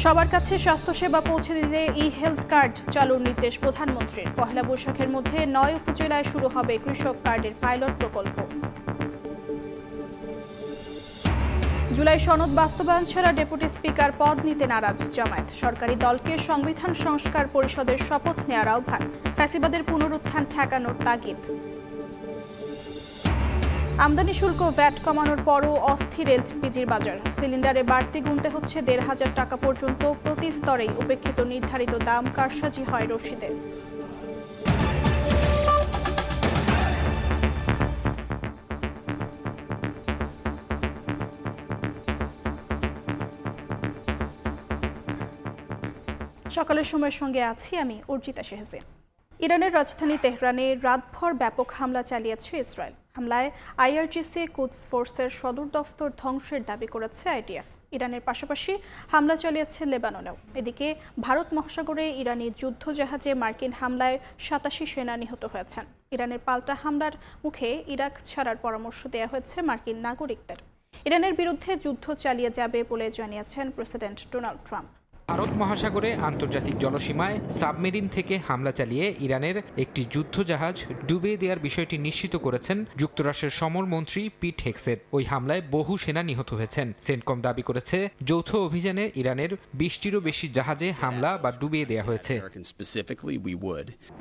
সবার কাছে স্বাস্থ্যসেবা পৌঁছে দিতে ই-হেলথ কার্ড চালুর নির্দেশ প্রধানমন্ত্রীর। পহেলা বৈশাখের মধ্যে 9 উপজেলায় শুরু হবে কৃষক কার্ডের পাইলট প্রকল্প। জুলাই সনদ বাস্তবায়ন ছাড়া ডেপুটি স্পিকার পদ নিতে নারাজ জামায়াত। সরকারি দলকে সংবিধান সংস্কার পরিষদের শপথ নেওয়ার আহ্বান। ফ্যাসিবাদের পুনরুত্থান ঠেকানোর তাগিদ। আমদানি শুল্ক ভ্যাট কমানোর পরও অস্থির এলপিজির বাজার। সিলিন্ডারে বাড়তি গুনতে হচ্ছে ১৫০০ টাকা পর্যন্ত। প্রতি স্তরেই উপেক্ষিত নির্ধারিত দাম, কারসাজি হয় রসিদে। সকালের সময়ের সঙ্গে আছি আমি অর্জিতা শেহজিন। ইরানের রাজধানী তেহরানে রাতভর ব্যাপক হামলা চালিয়েছে ইসরায়েল। হামলায় আইআরজিসি কুদস ফোর্সের সদর দফতর ধ্বংসের দাবি করেছে আইডিএফ। ইরানের পাশাপাশি হামলা চালিয়েছে লেবাননেও। এদিকে ভারত মহাসাগরে ইরানি যুদ্ধজাহাজে মার্কিন হামলায় ৮৭ সেনা নিহত হয়েছেন। ইরানের পাল্টা হামলার মুখে ইরাক ছাড়ার পরামর্শ দেওয়া হয়েছে মার্কিন নাগরিকদের। ইরানের বিরুদ্ধে যুদ্ধ চালিয়ে যাবে বলে জানিয়েছেন প্রেসিডেন্ট ডোনাল্ড ট্রাম্প। ভারত মহাসাগরে আন্তর্জাতিক জলসীমায় সাবমেরিন থেকে হামলা চালিয়ে ইরানের একটি যুদ্ধজাহাজ ডুবিয়ে দেওয়ার বিষয়টি নিশ্চিত করেছেন যুক্তরাষ্ট্রের সমরমন্ত্রী পিট হেগসেট। ওই হামলায় বহু সেনা নিহত হয়েছেন। সেন্টকম দাবি করেছে যৌথ অভিযানে ইরানের ২০টিরও বেশি জাহাজে হামলা বা ডুবিয়ে দেওয়া হয়েছে।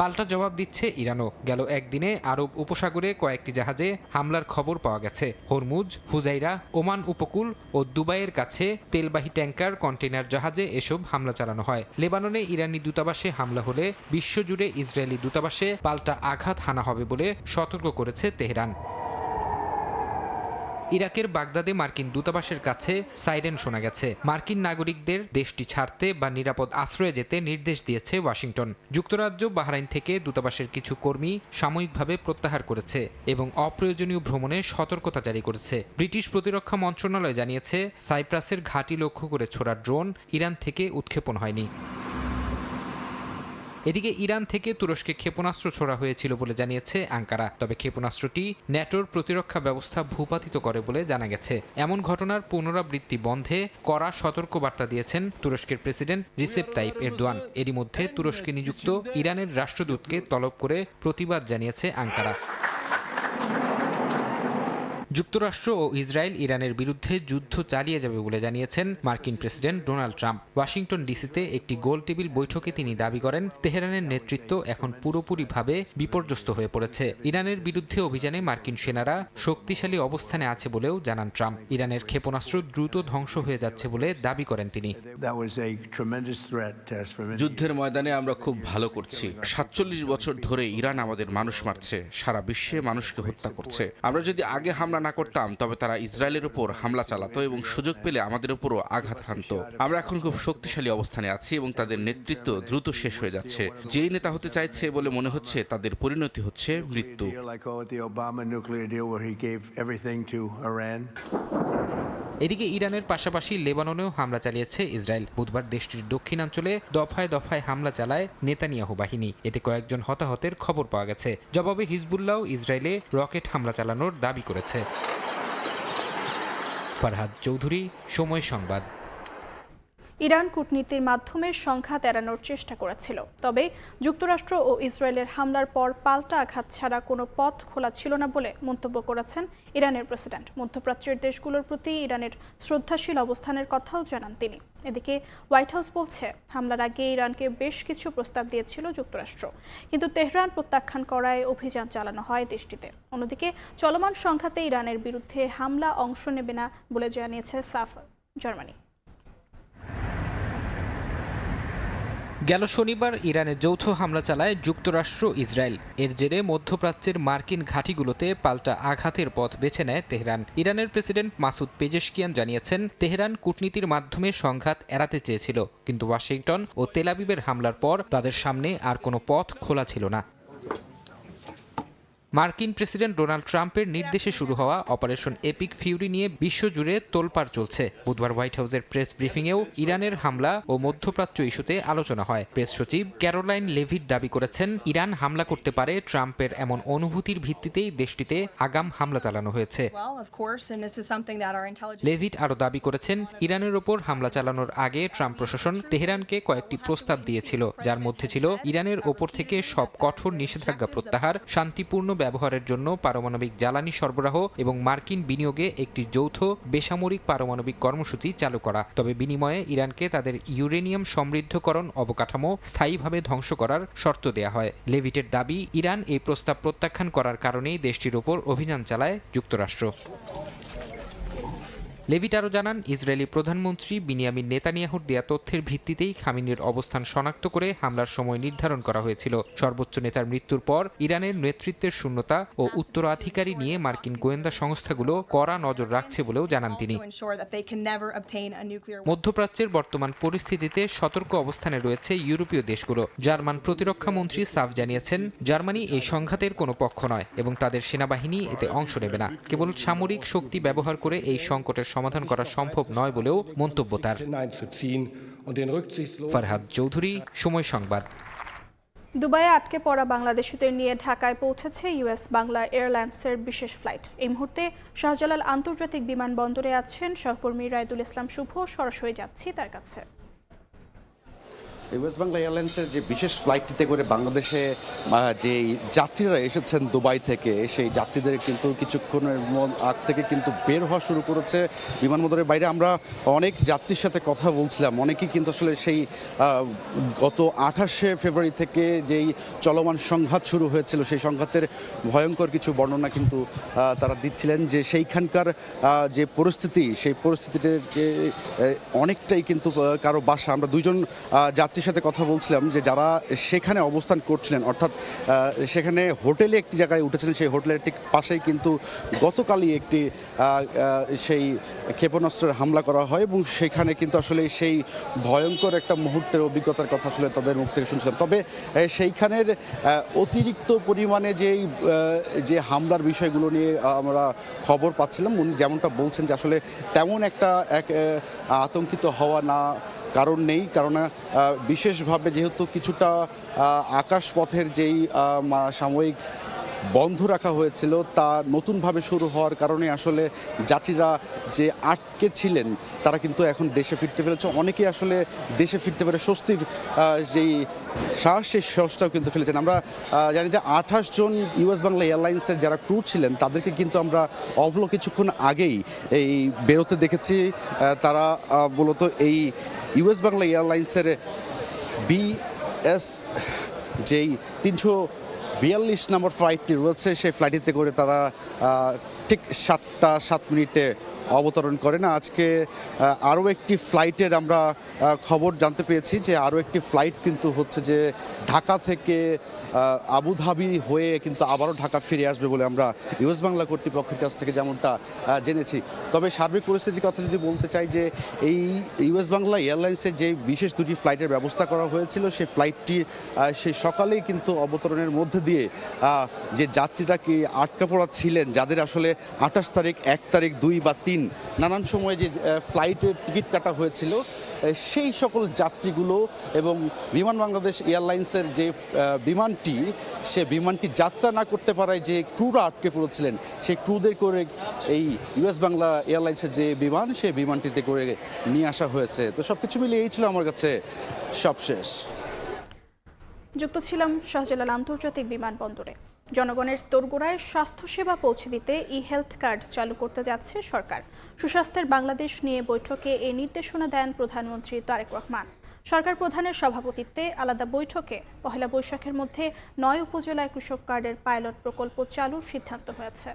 পাল্টা জবাব দিচ্ছে ইরানও। গেল একদিনে আরব উপসাগরে কয়েকটি জাহাজে হামলার খবর পাওয়া গেছে। হরমুজ, হুজাইরা, ওমান উপকূল ও দুবাইয়ের কাছে তেলবাহী ট্যাঙ্কার, কন্টেইনার জাহাজে এসব হামলা চালানো হয়। লেবাননে ইরানি দূতাবাসে হামলা হলে বিশ্বজুড়ে ইসরায়েলি দূতাবাসে পাল্টা আঘাত হানা হবে বলে সতর্ক করেছে তেহরান। ইরাকের বাগদাদে মার্কিন দূতাবাসের কাছে সাইরেন শোনা গেছে। মার্কিন নাগরিকদের দেশটি ছাড়তে বা নিরাপদ আশ্রয়ে যেতে নির্দেশ দিয়েছে ওয়াশিংটন। যুক্তরাজ্য বাহরাইন থেকে দূতাবাসের কিছু কর্মী সাময়িকভাবে প্রত্যাহার করেছে এবং অপ্রয়োজনীয় ভ্রমণে সতর্কতা জারি করেছে। ব্রিটিশ প্রতিরক্ষা মন্ত্রণালয় জানিয়েছে সাইপ্রাসের ঘাঁটি লক্ষ্য করে ছোড়া ড্রোন ইরান থেকে উৎক্ষেপণ হয়নি। এদিকে ইরান থেকে তুরস্কে ক্ষেপণাস্ত্র ছোড়া হয়েছিল বলে জানিয়েছে আঙ্কারা। তবে ক্ষেপণাস্ত্রটি ন্যাটোর প্রতিরক্ষা ব্যবস্থা ভূপাতিত করে বলে জানা গেছে। এমন ঘটনার পুনরাবৃত্তি বন্ধে কড়া সতর্কবার্তা দিয়েছেন তুরস্কের প্রেসিডেন্ট রিসেপ তাইপ এরদোয়ান। এরই মধ্যে তুরস্কে নিযুক্ত ইরানের রাষ্ট্রদূতকে তলব করে প্রতিবাদ জানিয়েছে আঙ্কারা। যুক্তরাষ্ট্র ও ইসরায়েল ইরানের বিরুদ্ধে যুদ্ধ চালিয়ে যাবে বলে জানিয়েছেন মার্কিন প্রেসিডেন্ট ডোনাল্ড ট্রাম্প। ওয়াশিংটন ডিসিতে একটি গোল টেবিল বৈঠকে তিনি দাবি করেন তেহরানের নেতৃত্ব এখন পুরোপুরিভাবে বিপর্যস্ত হয়ে পড়েছে। ইরানের বিরুদ্ধে অভিযানে মার্কিন সেনারা শক্তিশালী অবস্থানে আছে বলেও জানান ট্রাম্প। ইরানের ক্ষেপণাস্ত্র দ্রুত ধ্বংস হয়ে যাচ্ছে বলে দাবি করেন তিনি। যুদ্ধের ময়দানে আমরা খুব ভালো করছি। ৪৭ বছর ধরে ইরান আমাদের মানুষ মারছে, সারা বিশ্বে মানুষকে হত্যা করছে। আমরা যদি আগে হামলা না করতাম তবে তারা ইসরায়েলের উপর হামলা চালাতো এবং সুযোগ পেলে আমাদের উপরও আঘাত হানতো। আমরা এখন খুব শক্তিশালী অবস্থানে আছি এবং তাদের নেতৃত্ব দ্রুত শেষ হয়ে যাচ্ছে। যেই নেতা হতে চাইছে বলে মনে হচ্ছে তাদের পরিণতি হচ্ছে মৃত্যু। এদিকে ইরানের পাশাপাশি লেবাননেও হামলা চালিয়েছে ইসরায়েল। বুধবার দেশটির দক্ষিণাঞ্চলে দফায় দফায় হামলা চালায় নেতানিয়াহু বাহিনী। এতে কয়েকজন হতাহতের খবর পাওয়া গেছে। জবাবে হিজবুল্লাহ ইসরায়েলে রকেট হামলা চালানোর দাবি করেছে। ফারহাদ চৌধুরী, সময় সংবাদ। ইরান কূটনীতির মাধ্যমে সংঘাত এড়ানোর চেষ্টা করেছিল। তবে যুক্তরাষ্ট্র ও ইসরায়েলের হামলার পর পাল্টা আঘাত ছাড়া কোনো পথ খোলা ছিল না বলে মন্তব্য করেছেন ইরানের প্রেসিডেন্ট। মধ্যপ্রাচ্যের দেশগুলোর প্রতি ইরানের শ্রদ্ধাশীল অবস্থানের কথাও জানান তিনি। এদিকে হোয়াইট হাউস বলছে হামলার আগে ইরানকে বেশ কিছু প্রস্তাব দিয়েছিল যুক্তরাষ্ট্র, কিন্তু তেহরান প্রত্যাখ্যান করায় অভিযান চালানো হয় দেশটিতে। অন্যদিকে চলমান সংঘাতে ইরানের বিরুদ্ধে হামলা অংশ নেবে না বলে জানিয়েছে সাফ জার্মানি। গেল শনিবার ইরানে যৌথ হামলা চালায় যুক্তরাষ্ট্র ইসরায়েল। এর জেরে মধ্যপ্রাচ্যের মার্কিন ঘাঁটিগুলোতে পাল্টা আঘাতের পথ বেছে নেয় তেহরান। ইরানের প্রেসিডেন্ট মাসুদ পেজেশকিয়ান জানিয়েছেন তেহরান কূটনীতির মাধ্যমে সংঘাত এড়াতে চেয়েছিল, কিন্তু ওয়াশিংটন ও তেল আবিবের হামলার পর তাদের সামনে আর কোনো পথ খোলা ছিল না। মার্কিন প্রেসিডেন্ট ডোনাল্ড ট্রাম্পের নির্দেশে শুরু হওয়া অপারেশন এপিক ফিউরি নিয়ে বিশ্বজুড়ে তোলপাড় চলছে। বুধবার হোয়াইট হাউসের প্রেস ব্রিফিংয়েও ইরানের হামলা ও মধ্যপ্রাচ্য ইস্যুতে আলোচনা হয়। প্রেস সচিব ক্যারোলাইন লেভিট দাবি করেছেন, ইরান হামলা করতে পারে, ট্রাম্পের এমন অনুভূতির ভিত্তিতেই দেশটিতে আগাম হামলা চালানো হয়েছে। লেভিট আরও দাবি করেছেন, ইরানের ওপর হামলা চালানোর আগে ট্রাম্প প্রশাসন তেহরানকে কয়েকটি প্রস্তাব দিয়েছিল, যার মধ্যে ছিল ইরানের ওপর থেকে সব কঠোর নিষেধাজ্ঞা প্রত্যাহার, শান্তিপূর্ণ ব্যবহারের জন্য পারমাণবিক জ্বালানি সরবরাহ এবং মার্কিন বিনিয়োগে একটি যৌথ বেসামরিক পারমাণবিক কর্মসূচি চালু করা। তবে বিনিময়ে ইরানকে তাদের ইউরেনিয়াম সমৃদ্ধকরণ অবকাঠামো স্থায়ীভাবে ধ্বংস করার শর্ত দেয়া হয়। লেভিটের দাবি, ইরান এই প্রস্তাব প্রত্যাখ্যান করার কারণেই দেশটির ওপর অভিযান চালায় যুক্তরাষ্ট্র। লেভিট আরও জানান, ইসরায়েলি প্রধানমন্ত্রী বিনিয়ামিন নেতানিয়াহুর দেয়া তথ্যের ভিত্তিতেই খামেনির অবস্থান শনাক্ত করে হামলার সময় নির্ধারণ করা হয়েছিল। সর্বোচ্চ নেতার মৃত্যুর পর ইরানের নেতৃত্বের শূন্যতা ও উত্তরাধিকারী নিয়ে মার্কিন গোয়েন্দা সংস্থাগুলো কড়া নজর রাখছে বলেও জানান তিনি। মধ্যপ্রাচ্যের বর্তমান পরিস্থিতিতে সতর্ক অবস্থানে রয়েছে ইউরোপীয় দেশগুলো। জার্মান প্রতিরক্ষা মন্ত্রী সাফ জানিয়েছেন, জার্মানি এই সংঘাতের কোনো পক্ষ নয় এবং তাদের সেনাবাহিনী এতে অংশ নেবে না। কেবল সামরিক শক্তি ব্যবহার করে এই সংকটের সমাধান করা সম্ভব নয় বলেও মন্তব্য তার। ফারহাদ চৌধুরী, সময় সংবাদ। দুবাইয়ে আটকে পড়া বাংলাদেশিদের নিয়ে ঢাকায় পৌঁছেছে ইউএস বাংলা এয়ারলাইন্সের বিশেষ ফ্লাইট। এই মুহূর্তে শাহজালাল আন্তর্জাতিক বিমানবন্দরে আছেন সহকর্মী রায়দুল ইসলাম শুভ। সরাসরি যাচ্ছি তার কাছে। ইউএস বাংলা এয়ারলাইন্সের যে বিশেষ ফ্লাইটটিতে করে বাংলাদেশে যে যাত্রীরা এসেছেন দুবাই থেকে, সেই যাত্রীদের কিন্তু কিছুক্ষণের আগ থেকে কিন্তু বের হওয়া শুরু করেছে বিমানবন্দরের বাইরে। আমরা অনেক যাত্রীর সাথে কথা বলছিলাম, অনেকেই কিন্তু আসলে সেই গত 28শে ফেব্রুয়ারি থেকে যেই চলমান সংঘাত শুরু হয়েছিল, সেই সংঘাতের ভয়ঙ্কর কিছু বর্ণনা কিন্তু তারা দিচ্ছিলেন, যে সেইখানকার যে পরিস্থিতি, সেই পরিস্থিতিতে অনেকটাই কিন্তু কারো বাসা। আমরা দুইজন যাত্রী সাথে কথা বলছিলাম যে যারা সেখানে অবস্থান করছিলেন, অর্থাৎ সেখানে হোটেলে একটি জায়গায় উঠেছিলেন, সেই হোটেলের ঠিক পাশেই কিন্তু গতকালই একটি সেই ক্ষেপণাস্ত্রের হামলা করা হয় এবং সেখানে কিন্তু আসলে সেই ভয়ঙ্কর একটা মুহূর্তের অভিজ্ঞতার কথা আসলে তাদের মুখ থেকে শুনছিলাম। তবে সেইখানের অতিরিক্ত পরিমাণে যে হামলার বিষয়গুলো নিয়ে আমরা খবর পাচ্ছিলাম, উনি যেমনটা বলছেন যে আসলে তেমন একটা আতঙ্কিত হওয়া না কারণ নেই, কারণ বিশেষভাবে যেহেতু কিছুটা আকাশপথের যেই সাময়িক বন্ধ রাখা হয়েছিল তা নতুনভাবে শুরু হওয়ার কারণে আসলে যাত্রীরা যে আটকে ছিলেন তারা কিন্তু এখন দেশে ফিরতে পেরেছে। অনেকেই আসলে দেশে ফিরতে পেরে স্বস্তির যেই শ্বাস, সেই শ্বাসটাও কিন্তু ফেলেছেন। আমরা জানি যে 28 জন ইউএস বাংলা এয়ারলাইন্সের যারা ক্রু ছিলেন তাদেরকে কিন্তু আমরা অল্প কিছুক্ষণ আগেই এই বেরোতে দেখেছি। তারা মূলত এই ইউএস বাংলা এয়ারলাইন্সের বিএস যেই 342 নম্বর ফ্লাইটটি রয়েছে, সেই ফ্লাইটটিতে করে তারা ঠিক 7টা 7 মিনিটে অবতরণ করেন। আজকে আরও একটি ফ্লাইটের আমরা খবর জানতে পেয়েছি যে আরও একটি ফ্লাইট কিন্তু হচ্ছে যে ঢাকা থেকে আবুধাবি হয়ে কিন্তু আবারও ঢাকা ফিরে আসবে বলে আমরা ইউএস বাংলা কর্তৃপক্ষের কাছ থেকে যেমনটা জেনেছি। তবে সার্বিক পরিস্থিতির কথা যদি বলতে চাই, যে এই ইউএস বাংলা এয়ারলাইন্সের যে বিশেষ দুটি ফ্লাইটের ব্যবস্থা করা হয়েছিল, সেই ফ্লাইটটি সেই সকালেই কিন্তু অবতরণের মধ্যে দিয়ে যে যাত্রীরা কি আটকা পড়া ছিলেন, যাদের আসলে 28 তারিখ, 1 তারিখ, 2 বা 3 নানান সময়ে যে ফ্লাইটের টিকিট কাটা হয়েছিল, সেই সকল যাত্রীগুলো এবং বিমান বাংলাদেশ এয়ারলাইন্সের যে বিমানটি, সে বিমানটি যাত্রা না করতে পারায় যে ক্রুরা আটকে পড়েছিলেন, সেই ক্রুদের করে এই ইউএস বাংলা এয়ারলাইন্সের যে বিমান, সেই বিমানটিতে করে নিয়ে আসা হয়েছে। তো সব কিছু মিলিয়ে এই ছিল আমার কাছে সবশেষ। যুক্ত ছিলাম শাহজালাল আন্তর্জাতিক বিমানবন্দরে। জনগণের তোরগোড়ায় স্বাস্থ্যসেবা পৌঁছে দিতে ই-হেলথ কার্ড চালু করতে যাচ্ছে সরকার। সুস্বাস্থ্যের বাংলাদেশ নিয়ে বৈঠকে এই নির্দেশনা দেন প্রধানমন্ত্রী তারেক রহমান। সরকার প্রধানের সভাপতিত্বে আলাদা বৈঠকে পহেলা বৈশাখের মধ্যে 9 উপজেলায় কৃষক কার্ডের পাইলট প্রকল্প চালুর সিদ্ধান্ত হয়েছে।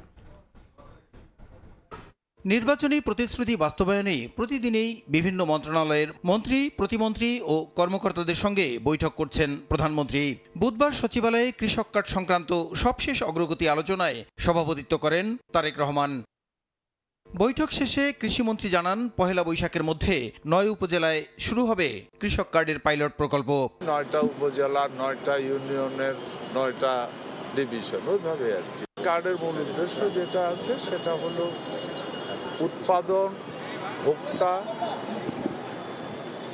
নির্বাচনী প্রতিশ্রুতি বাস্তবায়নে প্রতিদিনই বিভিন্ন মন্ত্রণালয়ের মন্ত্রী, প্রতিমন্ত্রী ও কর্মকর্তাদের সঙ্গে বৈঠক করছেন প্রধানমন্ত্রী। বুধবার সচিবালয়ে কৃষক কার্ড সংক্রান্ত সবশেষ অগ্রগতি আলোচনায় সভাপতিত্ব করেন তারেক রহমান। বৈঠক শেষে কৃষিমন্ত্রী জানান, পহেলা বৈশাখের মধ্যে 9 উপজেলায় শুরু হবে কৃষক কার্ডের পাইলট প্রকল্প। 9টা উপজেলা, 9টা ইউনিয়নের 9টা ডিভিশন, ওইভাবে আর কি। কার্ডের মূল উদ্দেশ্য যেটা আছে সেটা হলো উৎপাদন, ভোক্তা,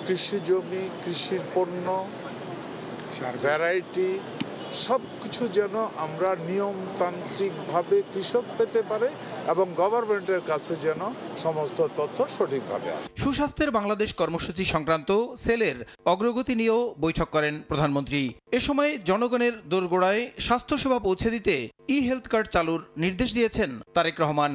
কৃষি জমি, কৃষির পণ্য, ভ্যারাইটি সব কিছু যেন আমরা নিয়মতান্ত্রিকভাবে কৃষক পেতে পারে এবং গভর্নমেন্টের কাছে যেন সমস্ত তথ্য সঠিকভাবে আসে। সুস্বাস্থ্যের বাংলাদেশ কর্মসূচি সংক্রান্ত সেলের অগ্রগতি নিয়েও বৈঠক করেন প্রধানমন্ত্রী। এ সময় জনগণের দোরগোড়ায় স্বাস্থ্যসেবা পৌঁছে দিতে হেলথ কার্ড চালুর নির্দেশ দিয়েছেন তারেক রহমান।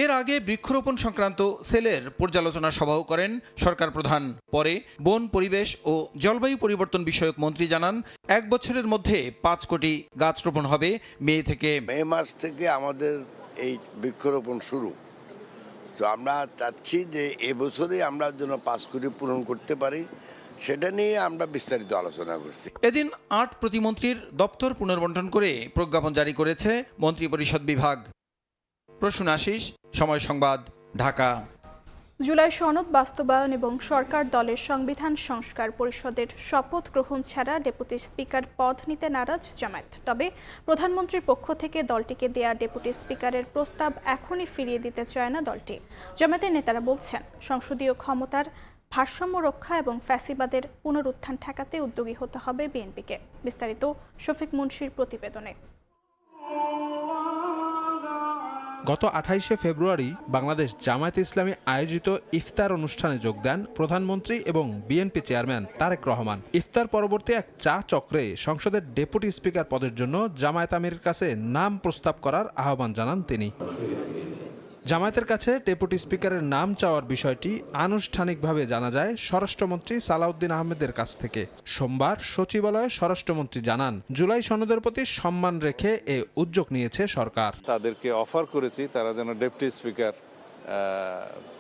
এর আগে বৃক্ষরোপণ সংক্রান্ত সেলের পর্যালোচনা সভাও করেন সরকার প্রধান। পরে বন, পরিবেশ ও জলবায়ু পরিবর্তন বিষয়ক মন্ত্রী জানান, 1 বছরের মধ্যে 5 কোটি গাছ রোপণ হবে মে থেকে। মে মাস থেকে আমাদের এই বৃক্ষরোপণ শুরু। তো আমরা চাচ্ছি যে এবছরে আমরা যেন 5 কোটি পূরণ করতে পারি, সেটা নিয়ে আমরা বিস্তারিত আলোচনা করছি। এদিন 8 প্রতিমন্ত্রীর দপ্তর পুনর্বণ্টন করে প্রজ্ঞাপন জারি করেছে মন্ত্রিপরিষদ বিভাগ। প্রসূন আশিস, সময় সংবাদ, ঢাকা। জুলাই সনদ বাস্তবায়ন এবং সরকার দলের সংবিধান সংস্কার পরিষদের শপথ গ্রহণ ছাড়া ডেপুটি স্পিকার পদ নিতে নারাজ জামায়াত। তবে প্রধানমন্ত্রীর পক্ষ থেকে দলটিকে দেয়া ডেপুটি স্পিকারের প্রস্তাব এখনই ফিরিয়ে দিতে চায় না দলটি। জামায়াতের নেতারা বলছেন, সংসদীয় ক্ষমতার ভারসাম্য রক্ষা এবং ফ্যাসিবাদের পুনরুত্থান ঠেকাতে উদ্যোগী হতে হবে বিএনপিকে। বিস্তারিত শফিক মুন্সির প্রতিবেদনে। গত 28শে ফেব্রুয়ারি বাংলাদেশ জামায়াতে ইসলামী আয়োজিত ইফতার অনুষ্ঠানে যোগ দেন প্রধানমন্ত্রী এবং বিএনপি চেয়ারম্যান তারেক রহমান। ইফতার পরবর্তী এক চা চক্রে সংসদের ডেপুটি স্পিকার পদের জন্য জামায়াত আমিরের কাছে নাম প্রস্তাব করার আহ্বান জানান তিনি। জামায়াতের কাছে ডেপুটি স্পিকারের নাম চাওয়ার বিষয়টি আনুষ্ঠানিকভাবে জানা যায় স্বরাষ্ট্রমন্ত্রী সালাউদ্দিন আহমেদের কাছ থেকে। সোমবার সচিবালয়ে স্বরাষ্ট্রমন্ত্রী জানান, জুলাই সনদের প্রতি সম্মান রেখে এ উদ্যোগ নিয়েছে সরকার। তাদেরকে অফার করেছি তারা যেন ডেপুটি স্পিকার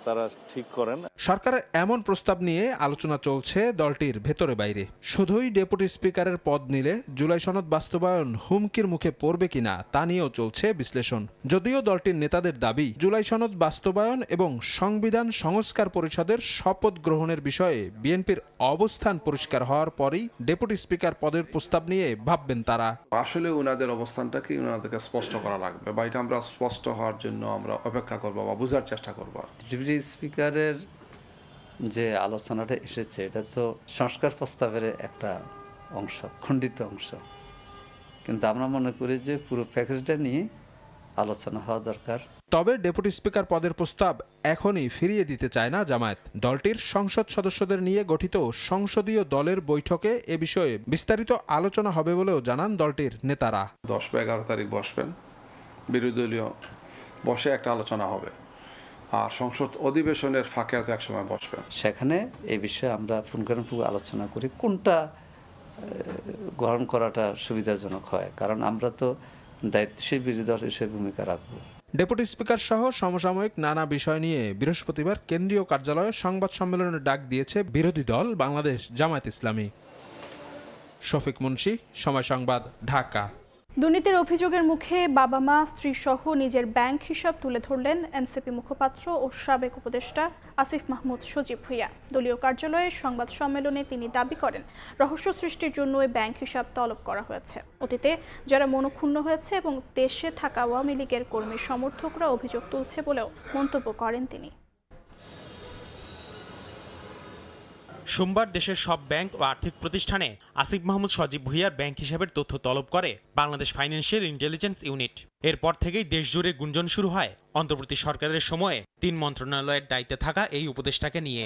তারা ঠিক করেন। সরকারের এমন প্রস্তাব নিয়ে আলোচনা চলছে দলটির ভেতরে বাইরে। শুধুই ডেপুটি স্পিকারের পদ নিলে জুলাই সনদ বাস্তবায়ন হুমকির মুখে পড়বে কিনা তা নিয়েও চলছে বিশ্লেষণ। যদিও দলটির নেতাদের দাবি, জুলাই সনদ বাস্তবায়ন এবং সংবিধান সংস্কার পরিষদের শপথ গ্রহণের বিষয়ে বিএনপির অবস্থান পরিষ্কার হওয়ার পরই ডেপুটি স্পিকার পদের প্রস্তাব নিয়ে ভাববেন তারা। আসলে ওনাদের অবস্থানটাকে ওনাদেরকে স্পষ্ট করা লাগবে, বা এটা আমরা স্পষ্ট হওয়ার জন্য আমরা অপেক্ষা করবো বা বোঝার চেষ্টা করবো। ডেপুটি স্পিকারের যে আলোচনাটা এসেছে এটা তো সংস্কার প্রস্তাবের একটা অংশ, খণ্ডিত অংশ, কিন্তু আমরা মনে করি যে পুরো প্যাকেজটা নিয়ে আলোচনা হওয়া দরকার। তবে ডেপুটি স্পিকার পদের প্রস্তাব এখনই ফিরিয়ে দিতে চায় না জামায়াত। দলটির সংসদ সদস্যদের নিয়ে গঠিত সংসদীয় দলের বৈঠকে এ বিষয়ে বিস্তারিত আলোচনা হবে বলেও জানান দলটির নেতারা। 10 বা 11 তারিখ বসবেন, বিরোধী দলীয় বসে একটা আলোচনা হবে, আর সংসদ অধিবেশনের ফাঁকে হয়তো একসময় বসবেন। সেখানে এই বিষয়ে আমরা পুঙ্খানুপুঙ্খ আলোচনা করি কোনটা গ্রহণ করাটা সুবিধাজনক হয়, কারণ আমরা তো দায়িত্বশীল বিরোধী দল হিসেবে ভূমিকা রাখবো। ডেপুটি স্পিকার সহ সমসাময়িক নানা বিষয় নিয়ে বৃহস্পতিবার কেন্দ্রীয় কার্যালয়ে সংবাদ সম্মেলনের ডাক দিয়েছে বিরোধী দল বাংলাদেশ জামায়াত ইসলামী। শফিক মুন্সি, সময় সংবাদ, ঢাকা। দুর্নীতির অভিযোগের মুখে বাবা মা স্ত্রী সহ নিজের ব্যাংক হিসাব তুলে ধরলেন এনসিপি মুখপাত্র ও সাবেক উপদেষ্টা আসিফ মাহমুদ সজীব ভুঁইয়া। দলীয় কার্যালয়ে সংবাদ সম্মেলনে তিনি দাবি করেন, রহস্য সৃষ্টির জন্য ওই ব্যাংক হিসাব তলব করা হয়েছে। অতীতে যারা মনক্ষুণ্ণ হয়েছে এবং দেশে থাকা আওয়ামী লীগের কর্মী সমর্থকরা অভিযোগ তুলছে বলেও মন্তব্য করেন তিনি। সোমবার দেশের সব ব্যাংক ও আর্থিক প্রতিষ্ঠানে আসিফ মাহমুদ সজীব ভুঁইয়ার ব্যাংক হিসাবের তথ্য তলব করে বাংলাদেশ ফাইন্যান্সিয়াল ইন্টেলিজেন্স ইউনিট। এরপর থেকেই দেশজুড়ে গুঞ্জন শুরু হয় অন্তর্বর্তী সরকারের সময়ে 3 মন্ত্রণালয়ের দায়িত্বে থাকা এই উপদেষ্টাকে নিয়ে।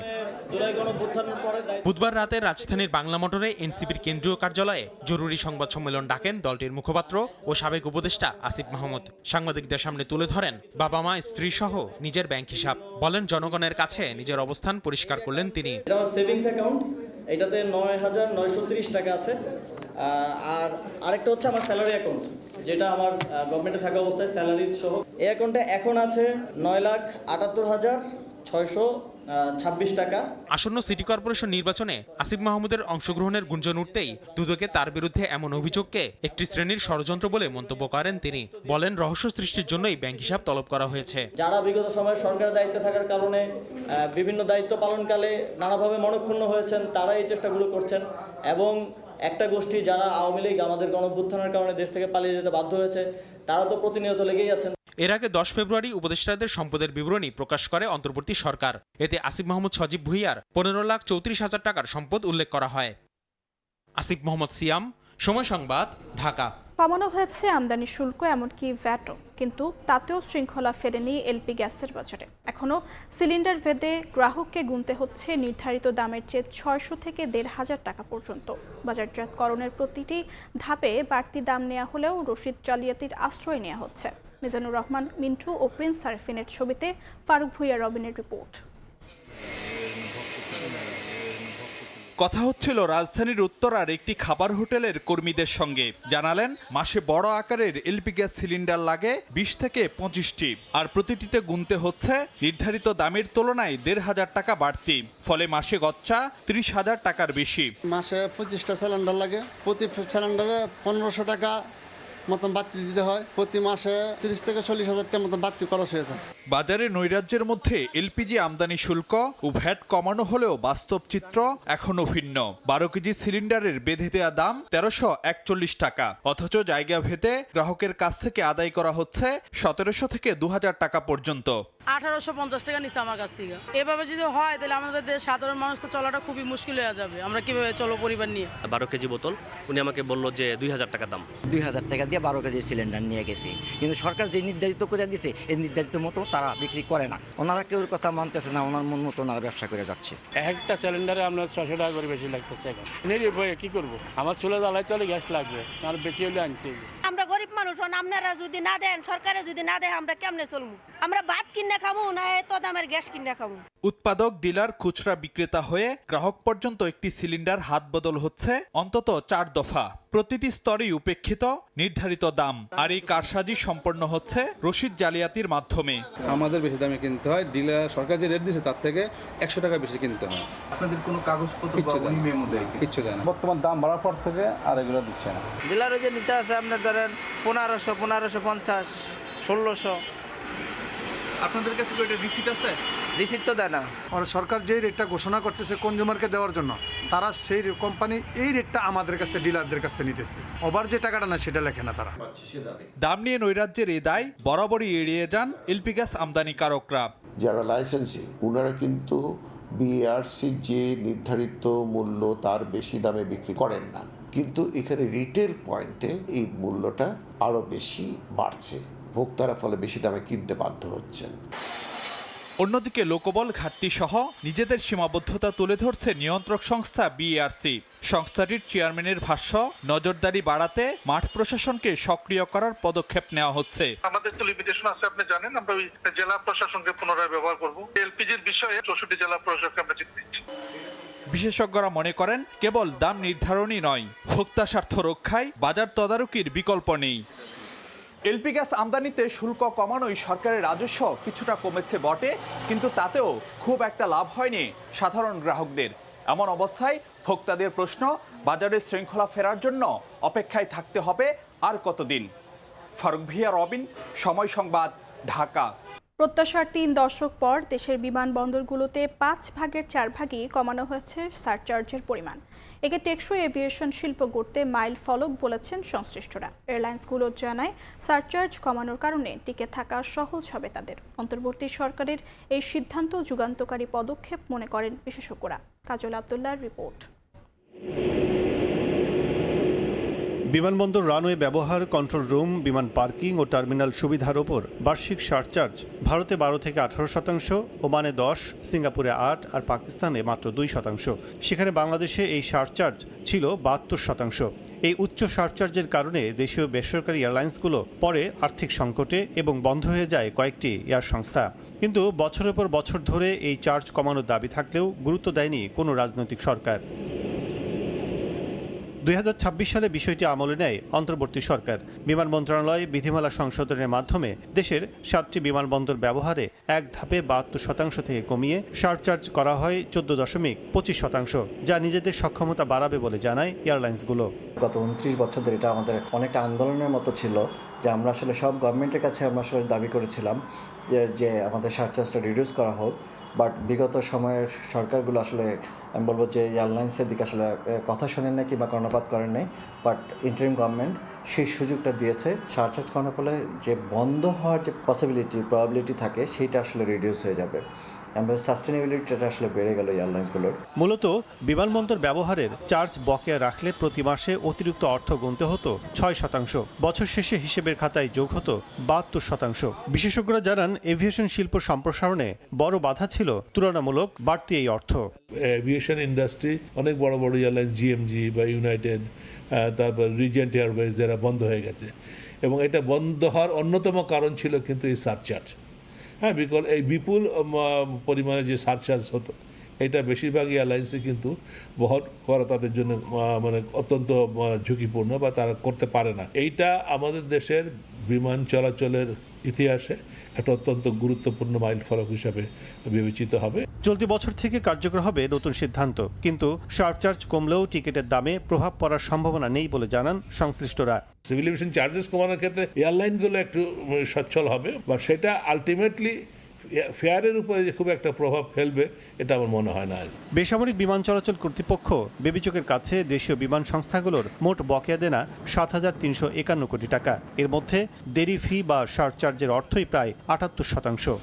বুধবার রাতে রাজধানীর বাংলা মোটরে এনসিপির কেন্দ্রীয় কার্যালয়ে জরুরি সংবাদ সম্মেলন ডাকেন দলটির মুখপাত্র ও সাবেক উপদেষ্টা আসিফ মাহমুদ। সাংবাদিকদের সামনে তুলে ধরেন বাবা মা স্ত্রী সহ নিজের ব্যাংক হিসাব। বলেন, জনগণের কাছে নিজের অবস্থান পরিষ্কার করলেন তিনি। সেভিংস অ্যাকাউন্ট, এটাতে 9,930 টাকা আছে, আর আরেকটা হচ্ছে আমার স্যালারি অ্যাকাউন্ট, যেটা আমার গভর্নমেন্টে থাকা অবস্থায় স্যালারি সহ। এই অ্যাকাউন্টে এখন আছে 9,78,626 টাকা। আসন্ন সিটি কর্পোরেশন নির্বাচনে আসিফ মাহমুদের অংশগ্রহণের গুঞ্জন উঠতেই দুদকে তার বিরুদ্ধে এমন অভিযোগকে একটি শ্রেণীর ষড়যন্ত্র বলে মন্তব্য করেন তিনি। বলেন, রহস্য সৃষ্টির জন্যই ব্যাংক হিসাব তলব করা হয়েছে। যারা বিগত সময়ে সরকারের দায়িত্বে থাকার কারণে বিভিন্ন দায়িত্ব পালনকালে নানাভাবে মনক্ষুণ্ণ হয়েছেন, তারা এই চেষ্টাগুলো করছেন এবং একটা গোষ্ঠী যারা আওয়ামী লীগ আমাদের গণঅভ্যুত্থানের কারণে দেশ থেকে পালিয়ে যেতে বাধ্য হয়েছে, তারা তো প্রতিনিয়ত লেগেই আছেন। এর আগে 10 ফেব্রুয়ারি উপদেষ্টাদের সম্পদের বিবরণী প্রকাশ করে অন্তর্বর্তী সরকার। এতে আসিফ মাহমুদ সজীব ভুঁইয়ার 15,34,000 টাকার সম্পদ উল্লেখ করা হয়। আসিফ মোহাম্মদ সিয়াম, সময় সংবাদ, ঢাকা। কমানো হয়েছে আমদানি শুল্ক এমনকি ভ্যাটও, কিন্তু তাতেও শৃঙ্খলা ফেরেনি এলপি গ্যাসের বাজারে। এখনও সিলিন্ডার ভেদে গ্রাহককে গুনতে হচ্ছে নির্ধারিত দামের চেয়ে 600 থেকে 1,500 টাকা পর্যন্ত। বাজারজাতকরণের প্রতিটি ধাপে বাড়তি দাম নেওয়া হলেও রসিদ জালিয়াতির আশ্রয় নেওয়া হচ্ছে। মিজানুর রহমান মিন্টু ও প্রিন্স সারিফিনের ছবিতে ফারুক ভুঁইয়া রবিনের রিপোর্ট। কথা হচ্ছিল রাজধানীর উত্তরার একটি খাবার হোটেলের কর্মীদের সঙ্গে। জানালেন মাসে বড় আকারের এলপি গ্যাস সিলিন্ডার লাগে 20 থেকে 25টি, আর প্রতিটিতে গুনতে হচ্ছে নির্ধারিত দামের তুলনায় 1,500 টাকা বাড়তি। ফলে মাসে গচ্চা 30,000 টাকার বেশি। মাসে 25টা সিলিন্ডার লাগে, প্রতি সিলিন্ডারে 1,500 টাকা মতন বাড়তি দিতে হয়। প্রতি মাসে 30 থেকে 40,000 টাকা মতন বাড়তি খরচ হয়ে যায়। বাজারে নৈরাজ্যের মধ্যে এলপিজি আমদানি শুল্ক ও ভ্যাট কমানো হলেও বাস্তব চিত্র এখনো ভিন্ন। 12 কেজি সিলিন্ডারের বেঁধে দেওয়া দাম 1,341 টাকা, অথচ জায়গা ভেদে গ্রাহকের কাছ থেকে আদায় করা হচ্ছে 1,700 থেকে 2,000 টাকা পর্যন্ত। 1,850 টাকা নিচ্ছে আমার কাছ থেকে। এভাবে যদি হয় তাহলে আমাদের সাধারণ মানুষ তো চলাটা খুবই মুশকিল হয়ে যাবে। আমরা কিভাবে চলবো পরিবার নিয়ে? 12 কেজি বোতল উনি আমাকে বললো যে 2,000 টাকা দাম। 2,000 টাকা দিয়ে 12 কেজি সিলিন্ডার নিয়ে গেছি, কিন্তু সরকার যে নির্ধারিত করে দিয়েছে এই নির্ধারিত মতো তারা বিক্রি করে না। ওনারা কেউ কথা মানতেছে না, ওনার মন মতো ওনারা ব্যবসা করে যাচ্ছে। একটা সিলিন্ডারে আপনার 600 টাকা করে বেশি লাগতেছে। এখন নির্ভয়ে কি করবো, আমার চুলে জ্বালাইতে হলে গ্যাস লাগবে, আর বেশি হলে আনতে। আমরা গরিব মানুষ, আপনারা যদি না দেন, সরকারে যদি না দেয়, আমরা কেমনে চলবো? আমরা ভাত কিনে খাবো না এত দামের গ্যাস কিনে খাবো? উৎপাদক, ডিলার, খুচরা বিক্রেতা হয়ে গ্রাহক পর্যন্ত একটি সিলিন্ডার হাত বদল হচ্ছে অন্তত 4 দফা। প্রতিটি স্তরেই উপেক্ষিত নির্ধারিত দাম, আর এই কারসাজি সম্পন্ন হচ্ছে রসিদ জালিয়াতির মাধ্যমে। আমাদের বেশি দামে কিনতে হয়, ডিলার সরকার যে রেট দিচ্ছে তার থেকে 100 টাকা বেশি কিনতে হয়। আপনাদের কোনো কাগজপত্র কিচ্ছু দেয় না। বর্তমান দাম বাড়ার পর থেকে আর এগুলো দিচ্ছে না। ডিলারে যে নিতে আছে আপনার ধরেন 1500, 1550, 1600। আপনাদের কাছে কি এটা রিসিট আছে? রিসিট তো দেয় না। আর সরকার যে রেটটা ঘোষণা করতেছে কনজিউমারকে দেওয়ার জন্য, তারা সেই কোম্পানি এই রেটটা আমাদের কাছ থেকে ডিলারদের কাছ থেকে নিতেছে। ওভার যে টাকাটা না সেটা লেখে না তারা। দাম নিয়ে নৈরাজ্যের এই দায় বরাবরই এড়িয়ে যান এলপি গ্যাস আমদানিকারকরা। যারা লাইসেন্সিং ওনারা কিন্তু বিআরসি যে নির্ধারিত মূল্য তার বেশি দামে বিক্রি করেন না, কিন্তু এখানে রিটেল পয়েন্টে এই মূল্যটা আরো বেশি বাড়ছে, ভোক্তারা ফলে বেশি দামে কিনতে বাধ্য হচ্ছেন। অন্যদিকে লোকবল ঘাটতি সহ নিজেদের সীমাবদ্ধতা তুলে ধরছে নিয়ন্ত্রক সংস্থা বিআরসি। সংস্থাটির চেয়ারম্যানের ভাষ্য, নজরদারি বাড়াতে মাঠ প্রশাসনকে সক্রিয় করার পদক্ষেপ নেওয়া হচ্ছে। আমাদের তো লিমিটেশন আছে, আপনি জানেন। আমরা ওই জেলা প্রশাসনকে পুনরায় ব্যবহার করব। এলপিজির বিষয়ে 64 জেলা প্রশাসনকে আমরা চিঠি দিচ্ছি। বিশেষজ্ঞরা মনে করেন কেবল দাম নির্ধারণই নয়, ভোক্তা স্বার্থ রক্ষায় বাজার তদারকির বিকল্প নেই। এলপি গ্যাস আমদানিতে শুল্ক কমানোয় সরকারের রাজস্ব কিছুটা কমেছে বটে, কিন্তু তাতেও খুব একটা লাভ হয়নি সাধারণ গ্রাহকদের। এমন অবস্থায় ভোক্তাদের প্রশ্ন, বাজারে শৃঙ্খলা ফেরার জন্য অপেক্ষায় থাকতে হবে আর কতদিন? ফারুক ভুঁইয়া, রবিন, সময় সংবাদ, ঢাকা। প্রত্যাশার 3 দশক পর দেশের বিমানবন্দরগুলোতে 5 ভাগের 4 ভাগই কমানো হয়েছে সারচার্জের পরিমাণ। একে টেকসই এভিয়েশন শিল্প গড়তে মাইল ফলক বলেছেন সংশ্লিষ্টরা। এয়ারলাইন্সগুলো জানায় সারচার্জ কমানোর কারণে টিকে থাকা সহজ হবে তাদের। অন্তর্বর্তী সরকারের এই সিদ্ধান্ত যুগান্তকারী পদক্ষেপ মনে করেন বিশেষজ্ঞরা। কাজল আব্দুল্লাহর রিপোর্ট। বিমানবন্দর রানওয়ে ব্যবহার, কন্ট্রোল রুম, বিমান পার্কিং ও টার্মিনাল সুবিধার ওপর বার্ষিক সারচার্জ ভারতে 12 থেকে 18%, ওমানে 10%, সিঙ্গাপুরে 8% আর পাকিস্তানে মাত্র 2%। সেখানে বাংলাদেশে এই সারচার্জ ছিল 72%। এই উচ্চ সারচার্জের কারণে দেশীয় বেসরকারি এয়ারলাইন্সগুলো পরে আর্থিক সংকটে এবং বন্ধ হয়ে যায় কয়েকটি এয়ার সংস্থা। কিন্তু বছরের পর বছর ধরে এই চার্জ কমানোর দাবি থাকলেও গুরুত্ব দেয়নি কোনো রাজনৈতিক সরকার। 2026 সালে বিষয়টি আমলে নেয় অন্তর্বর্তী সরকার। বিমান মন্ত্রণালয় বিধিমালা সংশোধনের মাধ্যমে দেশের 7টি বিমানবন্দর ব্যবহারে এক ধাপে 72% থেকে কমিয়ে সারচার্জ করা হয় 14.25%, যা নিজেদের সক্ষমতা বাড়াবে বলে জানায় এয়ারলাইন্সগুলো। গত 29 বছর ধরে এটা আমাদের অনেকটা আন্দোলনের মতো ছিল, যে আমরা আসলে সব গভর্নমেন্টের কাছে আমরা আসলে দাবি করেছিলাম যে আমাদের সারচার্জটা রিডিউস করা হোক, বাট বিগত সময়ের সরকারগুলো আসলে আমি বলবো যে এয়ারলাইন্সের দিকে আসলে কথা শোনেন না কিংবা কর্ণপাত করেন নাই, বাট ইন্টারিম গভর্নমেন্ট সেই সুযোগটা দিয়েছে। সারচার্জ করার ফলে যে বন্ধ হওয়ার যে প্রবাবিলিটি থাকে সেইটা আসলে রিডিউস হয়ে যাবে। সাস্টেনেবিলিটিটা আসলে বেড়ে গেল এয়ারলাইন্সগুলোর। মূলত বিমানবন্দর ব্যবহারের চার্জ বকেয়া রাখলে প্রতি মাসে অতিরিক্ত অর্থ গুনতে হতো 6%, বছর শেষে হিসেবের খাতায় যোগ হতো 72%। বিশেষজ্ঞরা জানান এভিয়েশন শিল্প সম্প্রসারণে বড় বাধা ছিল তুলনামূলক বাড়তি এই অর্থ। এভিয়েশন ইন্ডাস্ট্রি অনেক বড় বড় এয়ারলাইন্স জিএমজি বা ইউনাইটেড, তারপর রিজেন্ট এয়ারওয়েজ যারা বন্ধ হয়ে গেছে, এবং এটা বন্ধ হওয়ার অন্যতম কারণ ছিল কিন্তু এই সারচার্জ। হ্যাঁ, বিকজ এই বিপুল পরিমাণে যে সারচার্জ হতো এটা বেশিরভাগ এয়ারলাইন্সে কিন্তু বহন করা তাদের জন্য মানে অত্যন্ত ঝুঁকিপূর্ণ বা তারা করতে পারে না। এইটা আমাদের দেশের বিমান চলাচলের ইতিহাসে একটা অত্যন্ত গুরুত্বপূর্ণ মাইল ফলক হিসাবে বিবেচিত হবে। চলতি বছর থেকে কার্যকর হবে নতুন সিদ্ধান্ত, কিন্তু সারচার্জ কমলেও টিকিটের দামে প্রভাব পড়ার সম্ভাবনা নেই বলে জানান সংশ্লিষ্টরা। সিভিল এভিয়েশন চার্জেস কমানোর ক্ষেত্রে এয়ারলাইনগুলো একটু সচ্ছল হবে, বা সেটা আলটিমেটলি ফেয়ারের উপরে যে খুব একটা প্রভাব ফেলবে এটা আমার মনে হয় না। বেসামরিক বিমান চলাচল কর্তৃপক্ষ বেবিচকের কাছে দেশীয় বিমান সংস্থাগুলোর মোট বকেয়া দেনা 7,351 কোটি টাকা। এর মধ্যে দেরি ফি বা সারচার্জের অর্থই প্রায় 78%।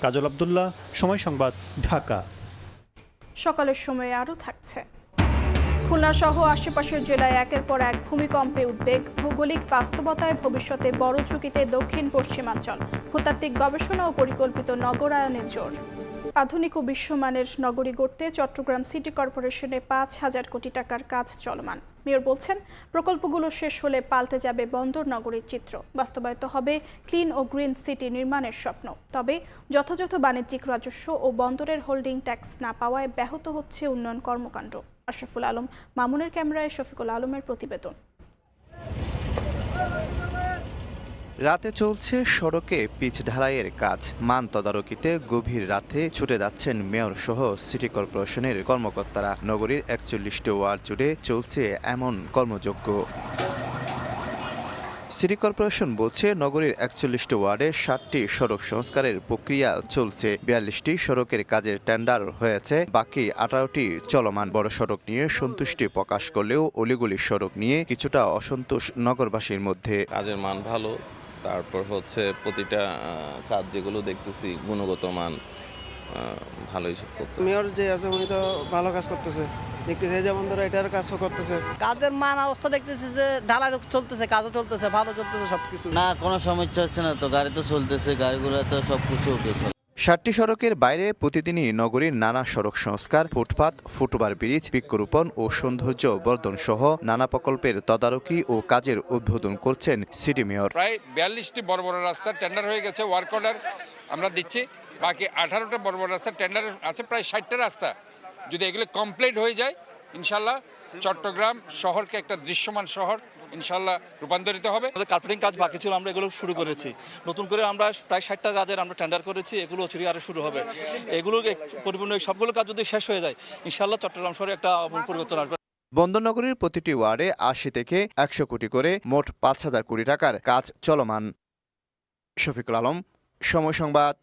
কাজল আব্দুল্লাহ, সময় সংবাদ, ঢাকা। সকালের সময়ে আরও থাকছে। খুলনা সহ আশেপাশের জেলায় একের পর এক ভূমিকম্পে উদ্বেগ। ভৌগোলিক বাস্তবতায় ভবিষ্যতে বড় ঝুঁকিতে দক্ষিণ পশ্চিমাঞ্চল। ভূতাত্ত্বিক গবেষণা ও পরিকল্পিত নগরায়নের জোর। আধুনিক ও বিশ্বমানের নগরী গড়তে চট্টগ্রাম সিটি কর্পোরেশনে 5,000 কোটি টাকার কাজ চলমান। মেয়র বলছেন, প্রকল্পগুলো শেষ হলে পাল্টে যাবে বন্দর নগরীর চিত্র। বাস্তবায়িত হবে ক্লিন ও গ্রিন সিটি নির্মাণের স্বপ্ন। তবে যথাযথ বাণিজ্যিক রাজস্ব ও বন্দরের হোল্ডিং ট্যাক্স না পাওয়ায় ব্যাহত হচ্ছে উন্নয়ন কর্মকাণ্ড। আশরাফুল আলম মামুনের ক্যামেরায় শফিকুল আলমের প্রতিবেদন। রাতে চলছে সড়কে পিচ ঢালাইয়ের কাজ। মান তদারকিতে গভীর রাতে ছুটে যাচ্ছেন মেয়র সহ সিটি কর্পোরেশনের কর্মকর্তারা। নগরীর 41টি ওয়ার্ড জুড়ে চলছে এমন কর্মযজ্ঞ। সিটি কর্পোরেশন বলছে, নগরীর 41টি ওয়ার্ডে 60টি সড়ক সংস্কারের প্রক্রিয়া চলছে। 42টি সড়কের কাজের টেন্ডার হয়েছে, বাকি 18টি চলমান। বড় সড়ক নিয়ে সন্তুষ্টি প্রকাশ করলেও অলিগলি সড়ক নিয়ে কিছুটা অসন্তোষ নগরবাসীর মধ্যে। কাজের মান ভালো, তারপর হচ্ছে প্রতিটা কাজ যেগুলো দেখতেছি গুণগত মান ভালোই করতে। মেয়র যে আছে উনি তো ভালো কাজ করতেছে, দেখতেছে যেমন ধরো এটার কাজও করতেছে। কাজের মান অবস্থা দেখতেছে যে ঢালাই চলতেছে, কাজও চলতেছে, ভালো চলতেছে সবকিছু। না, কোনো সমস্যা হচ্ছে না তো, গাড়ি তো চলতেছে, গাড়িগুলো তো সবকিছু ওকে চলে। 60টি সড়কের বাইরে প্রতিদিনই নগরীর নানা সড়ক সংস্কার, ফুটপাত, ফুটওভার ব্রিজ, বৃক্ষরোপণ ও সৌন্দর্য বর্ধন সহ নানা প্রকল্পের তদারকি ও কাজের উদ্বোধন করছেন সিটি মেয়র। প্রায় 42টি বড় বড় রাস্তা টেন্ডার হয়ে গেছে, ওয়ার্ক অর্ডার আমরা দিচ্ছি। বাকি 18টা বড় বড় রাস্তা টেন্ডার আছে, প্রায় 60টা রাস্তা। যদি এগুলো কমপ্লিট হয়ে যায় ইনশাল্লাহ চট্টগ্রাম শহরকে একটা দৃশ্যমান শহর ইনশাল্লাহ রূপান্তরিত হবে। আমাদের কার্পেটিং কাজ বাকি ছিল, আমরা এগুলো শুরু করেছি। নতুন করে আমরা প্রায় 60টা কাজের আমরা টেন্ডার করেছি, এগুলো অচিরেই আরও শুরু হবে। এগুলো পরিপূর্ণ সবগুলো কাজ যদি শেষ হয়ে যায় ইনশাল্লাহ চট্টগ্রাম শহরে একটা পরিবর্তন আসবে। বন্দরনগরীর প্রতিটি ওয়ার্ডে 80 থেকে 100 কোটি করে মোট 5,000 কোটি টাকার কাজ চলমান। শফিকুল আলম, সময় সংবাদ,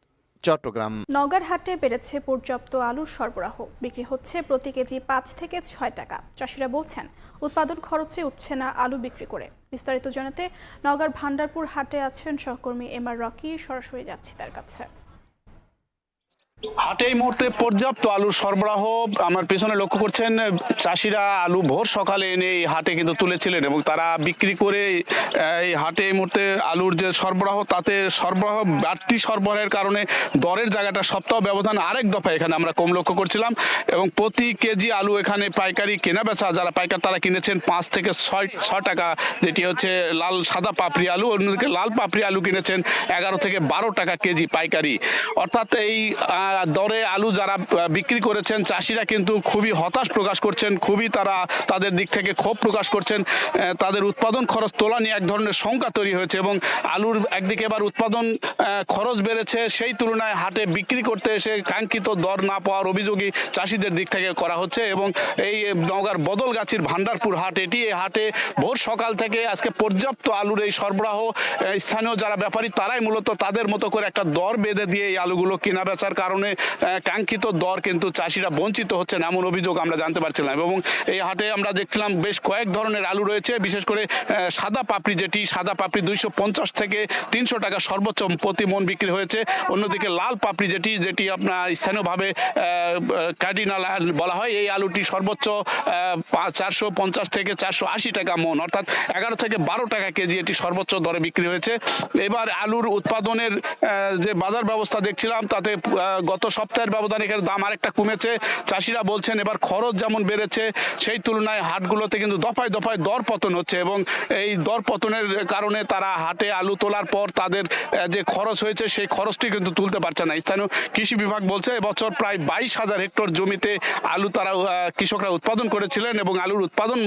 চট্টগ্রাম। নওগাঁর হাটে বেড়েছে পর্যাপ্ত আলুর সরবরাহ। বিক্রি হচ্ছে প্রতি কেজি 5 থেকে 6 টাকা। চাষিরা বলছেন, উৎপাদন খরচে উঠছে না আলু বিক্রি করে। বিস্তারিত জানাতে নওগাঁর ভান্ডারপুর হাটে আছেন সহকর্মী এমআর রকি। সরাসরি যাচ্ছি তার কাছে। হাটে এই মুহূর্তে পর্যাপ্ত আলুর সরবরাহ। আমার পেছনে লক্ষ্য করছেন চাষিরা আলু ভোর সকালে এনে এই হাটে কিন্তু তুলেছিলেন এবং তারা বিক্রি করে এই হাটে এই মুহূর্তে আলুর যে সরবরাহ, তাতে বাড়তি সরবরাহের কারণে দরের জায়গাটা সপ্তাহ ব্যবধান আরেক দফা এখানে আমরা কম লক্ষ্য করছিলাম। এবং প্রতি কেজি আলু এখানে পাইকারি কেনা বেচা যারা পাইকার তারা কিনেছেন 5 থেকে 6 টাকা, যেটি হচ্ছে লাল সাদা পাপড়ি আলু। অন্যদিকে লাল পাপড়ি আলু কিনেছেন 11 থেকে 12 টাকা কেজি পাইকারি। অর্থাৎ এই দরে আলু যারা বিক্রি করেছেন চাষিরা কিন্তু খুবই হতাশ প্রকাশ করছেন, খুবই তারা তাদের দিক থেকে ক্ষোভ প্রকাশ করছেন। তাদের উৎপাদন খরচ তোলা নিয়ে এক ধরনের শঙ্কা তৈরি হয়েছে এবং আলুর একদিকে এবার উৎপাদন খরচ বেড়েছে, সেই তুলনায় হাটে বিক্রি করতে এসে কাঙ্ক্ষিত দর না পাওয়ার অভিযোগই চাষিদের দিক থেকে করা হচ্ছে। এবং এই নওগাঁর বদলগাছির ভান্ডারপুর হাট, এই হাটে ভোর সকাল থেকে আজকে পর্যাপ্ত আলুর এই সরবরাহ। স্থানীয় যারা ব্যাপারী তারাই মূলত তাদের মতো করে একটা দর বেঁধে দিয়ে এই আলুগুলো কেনা বেচার কারণে কাঙ্ক্ষিত দর কিন্তু চাষিরা বঞ্চিত হচ্ছেন এমন অভিযোগ আমরা জানতে পারছিলাম। এবং এই হাটে আমরা দেখছিলাম বেশ কয়েক ধরনের আলু রয়েছে, বিশেষ করে সাদা পাপড়ি, সাদা পাপড়ি 250 থেকে 300 টাকা সর্বোচ্চ প্রতি মন বিক্রি হয়েছে। অন্যদিকে লাল পাপড়ি যেটি আপনার স্থানীয়ভাবে কার্ডিনাল বলা হয়, এই আলুটি সর্বোচ্চ 450 থেকে 480 টাকা মন, অর্থাৎ 11 থেকে 12 টাকা কেজি এটি সর্বোচ্চ দরে বিক্রি হয়েছে। এবার আলুর উৎপাদনের যে বাজার ব্যবস্থা দেখছিলাম তাতে গত সপ্তাহের ব্যবধানে এখানে দাম আরেকটা কমেছে। চাষিরা বলছেন এবার খরচ যেমন বেড়েছে সেই তুলনায় হাটগুলোতে কিন্তু দফায় দফায় দর পতন হচ্ছে এবং এই দর পতনের কারণে তারা হাটে আলু তোলার পর তাদের যে খরচ হয়েছে সেই খরচটি কিন্তু তুলতে পারছে না। স্থানীয় কৃষি বিভাগ বলছে এবছর প্রায় 22,000 হেক্টর জমিতে আলু তারা কৃষকরা উৎপাদন করেছিলেন এবং আলুর উৎপাদন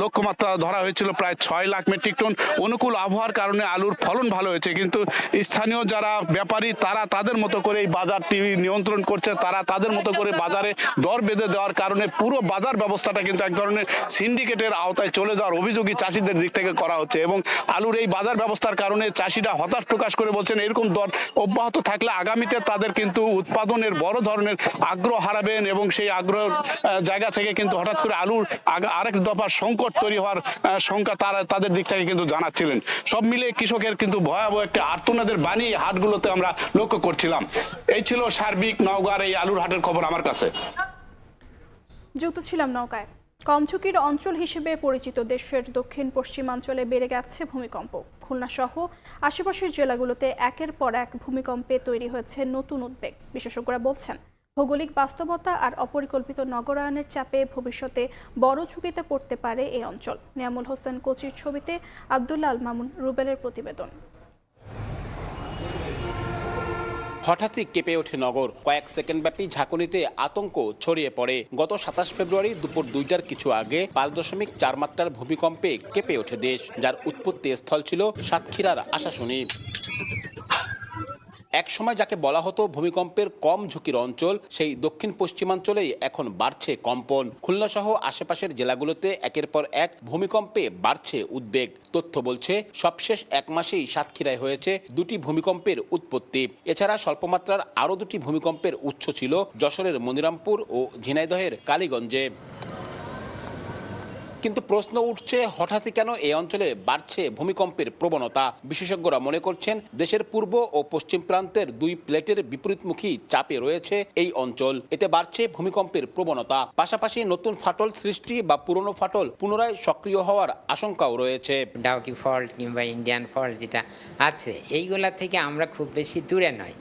লক্ষ্যমাত্রা ধরা হয়েছিল প্রায় 6 লাখ মেট্রিক টন। অনুকূল আবহাওয়ার কারণে আলুর ফলন ভালো হয়েছে, কিন্তু স্থানীয় যারা ব্যাপারী তারা তাদের মতো করে এই বাজারটি নিয়ন্ত্রণ করছে, তারা তাদের মতো করে বাজারে দর বেঁধে দেওয়ার কারণে পুরো বাজার ব্যবস্থাটা কিন্তু এক ধরনের সিন্ডিকেটের আওতায় চলে যাওয়ার অভিযোগই চাষিদের দিক থেকে করা হচ্ছে। এবং আলুর এই বাজার ব্যবস্থার কারণে চাষিরা হতাশ প্রকাশ করে বলছেন এরকম দর অব্যাহত থাকলে আগামীতে তাদের কিন্তু উৎপাদনের বড় ধরনের আগ্রহ হারাবেন এবং সেই আগ্রহ জায়গা থেকে কিন্তু হঠাৎ করে আলুর আরেক দফা সংকট তৈরি হওয়ার শঙ্কা তারা তাদের দিক থেকে কিন্তু জানাচ্ছিলেন। সব মিলে কৃষকের কিন্তু ভয়াবহ একটা আর্তনাদের বাণী হাটগুলোতে আমরা লক্ষ্য করছিলাম। এই ছিল সার্বিক নওগাঁর এই আলুর হাটের খবর আমার কাছে। যুক্ত ছিলাম নওগাঁয়। কম ঝুঁকির অঞ্চল হিসেবে পরিচিত দেশের দক্ষিণ পশ্চিমাঞ্চলে বেড়ে গেছে ভূমিকম্প। খুলনা সহ আশেপাশের জেলাগুলোতে একের পর এক ভূমিকম্পে তৈরি হয়েছে নতুন উদ্বেগ। বিশেষজ্ঞরা বলছেন ভৌগোলিক বাস্তবতা আর অপরিকল্পিত নগরায়নের চাপে ভবিষ্যতে বড় ঝুঁকিতে পড়তে পারে এই অঞ্চল। নিয়ামুল হোসেন কোচির ছবিতে আব্দুল্লাহ আল মামুন রুবেলের প্রতিবেদন। হঠাৎই কেঁপে ওঠে নগর। কয়েক সেকেন্ড ব্যাপী ঝাঁকুনিতে আতঙ্ক ছড়িয়ে পড়ে। গত 27 ফেব্রুয়ারি দুপুর 2টার কিছু আগে 5.4 মাত্রার ভূমিকম্পে কেঁপে ওঠে দেশ, যার উৎপত্তি স্থল ছিল সাতক্ষীরার আশাশুনি। এক সময় যাকে বলা হতো ভূমিকম্পের কম ঝুঁকির অঞ্চল, সেই দক্ষিণ পশ্চিমাঞ্চলেই এখন বাড়ছে কম্পন। খুলনা সহ আশেপাশের জেলাগুলোতে একের পর এক ভূমিকম্পে বাড়ছে উদ্বেগ। তথ্য বলছে সবশেষ 1 মাসেই সাতক্ষীরায় হয়েছে 2টি ভূমিকম্পের উৎপত্তি। এছাড়া স্বল্পমাত্রার আরও 2টি ভূমিকম্পের উৎস ছিল যশোরের মনিরামপুর ও ঝিনাইদহের কালীগঞ্জে। কিন্তু প্রশ্ন উঠছে হঠাৎই কেন এই অঞ্চলে বাড়ছে ভূমিকম্পের প্রবণতা। বিশেষজ্ঞরা মনে করছেন দেশের পূর্ব ও পশ্চিম প্রান্তের 2 প্লেটের বিপরীতমুখী চাপে রয়েছে এই অঞ্চল, এতে বাড়ছে ভূমিকম্পের প্রবণতা। পাশাপাশি নতুন ফাটল সৃষ্টি বা পুরনো ফাটল পুনরায় সক্রিয় হওয়ার আশঙ্কাও রয়েছে। ডাউকি ফল্ট কিংবা ইন্ডিয়ান ফল্ট যেটা আছে এইগুলা থেকে আমরা খুব বেশি দূরে নয়।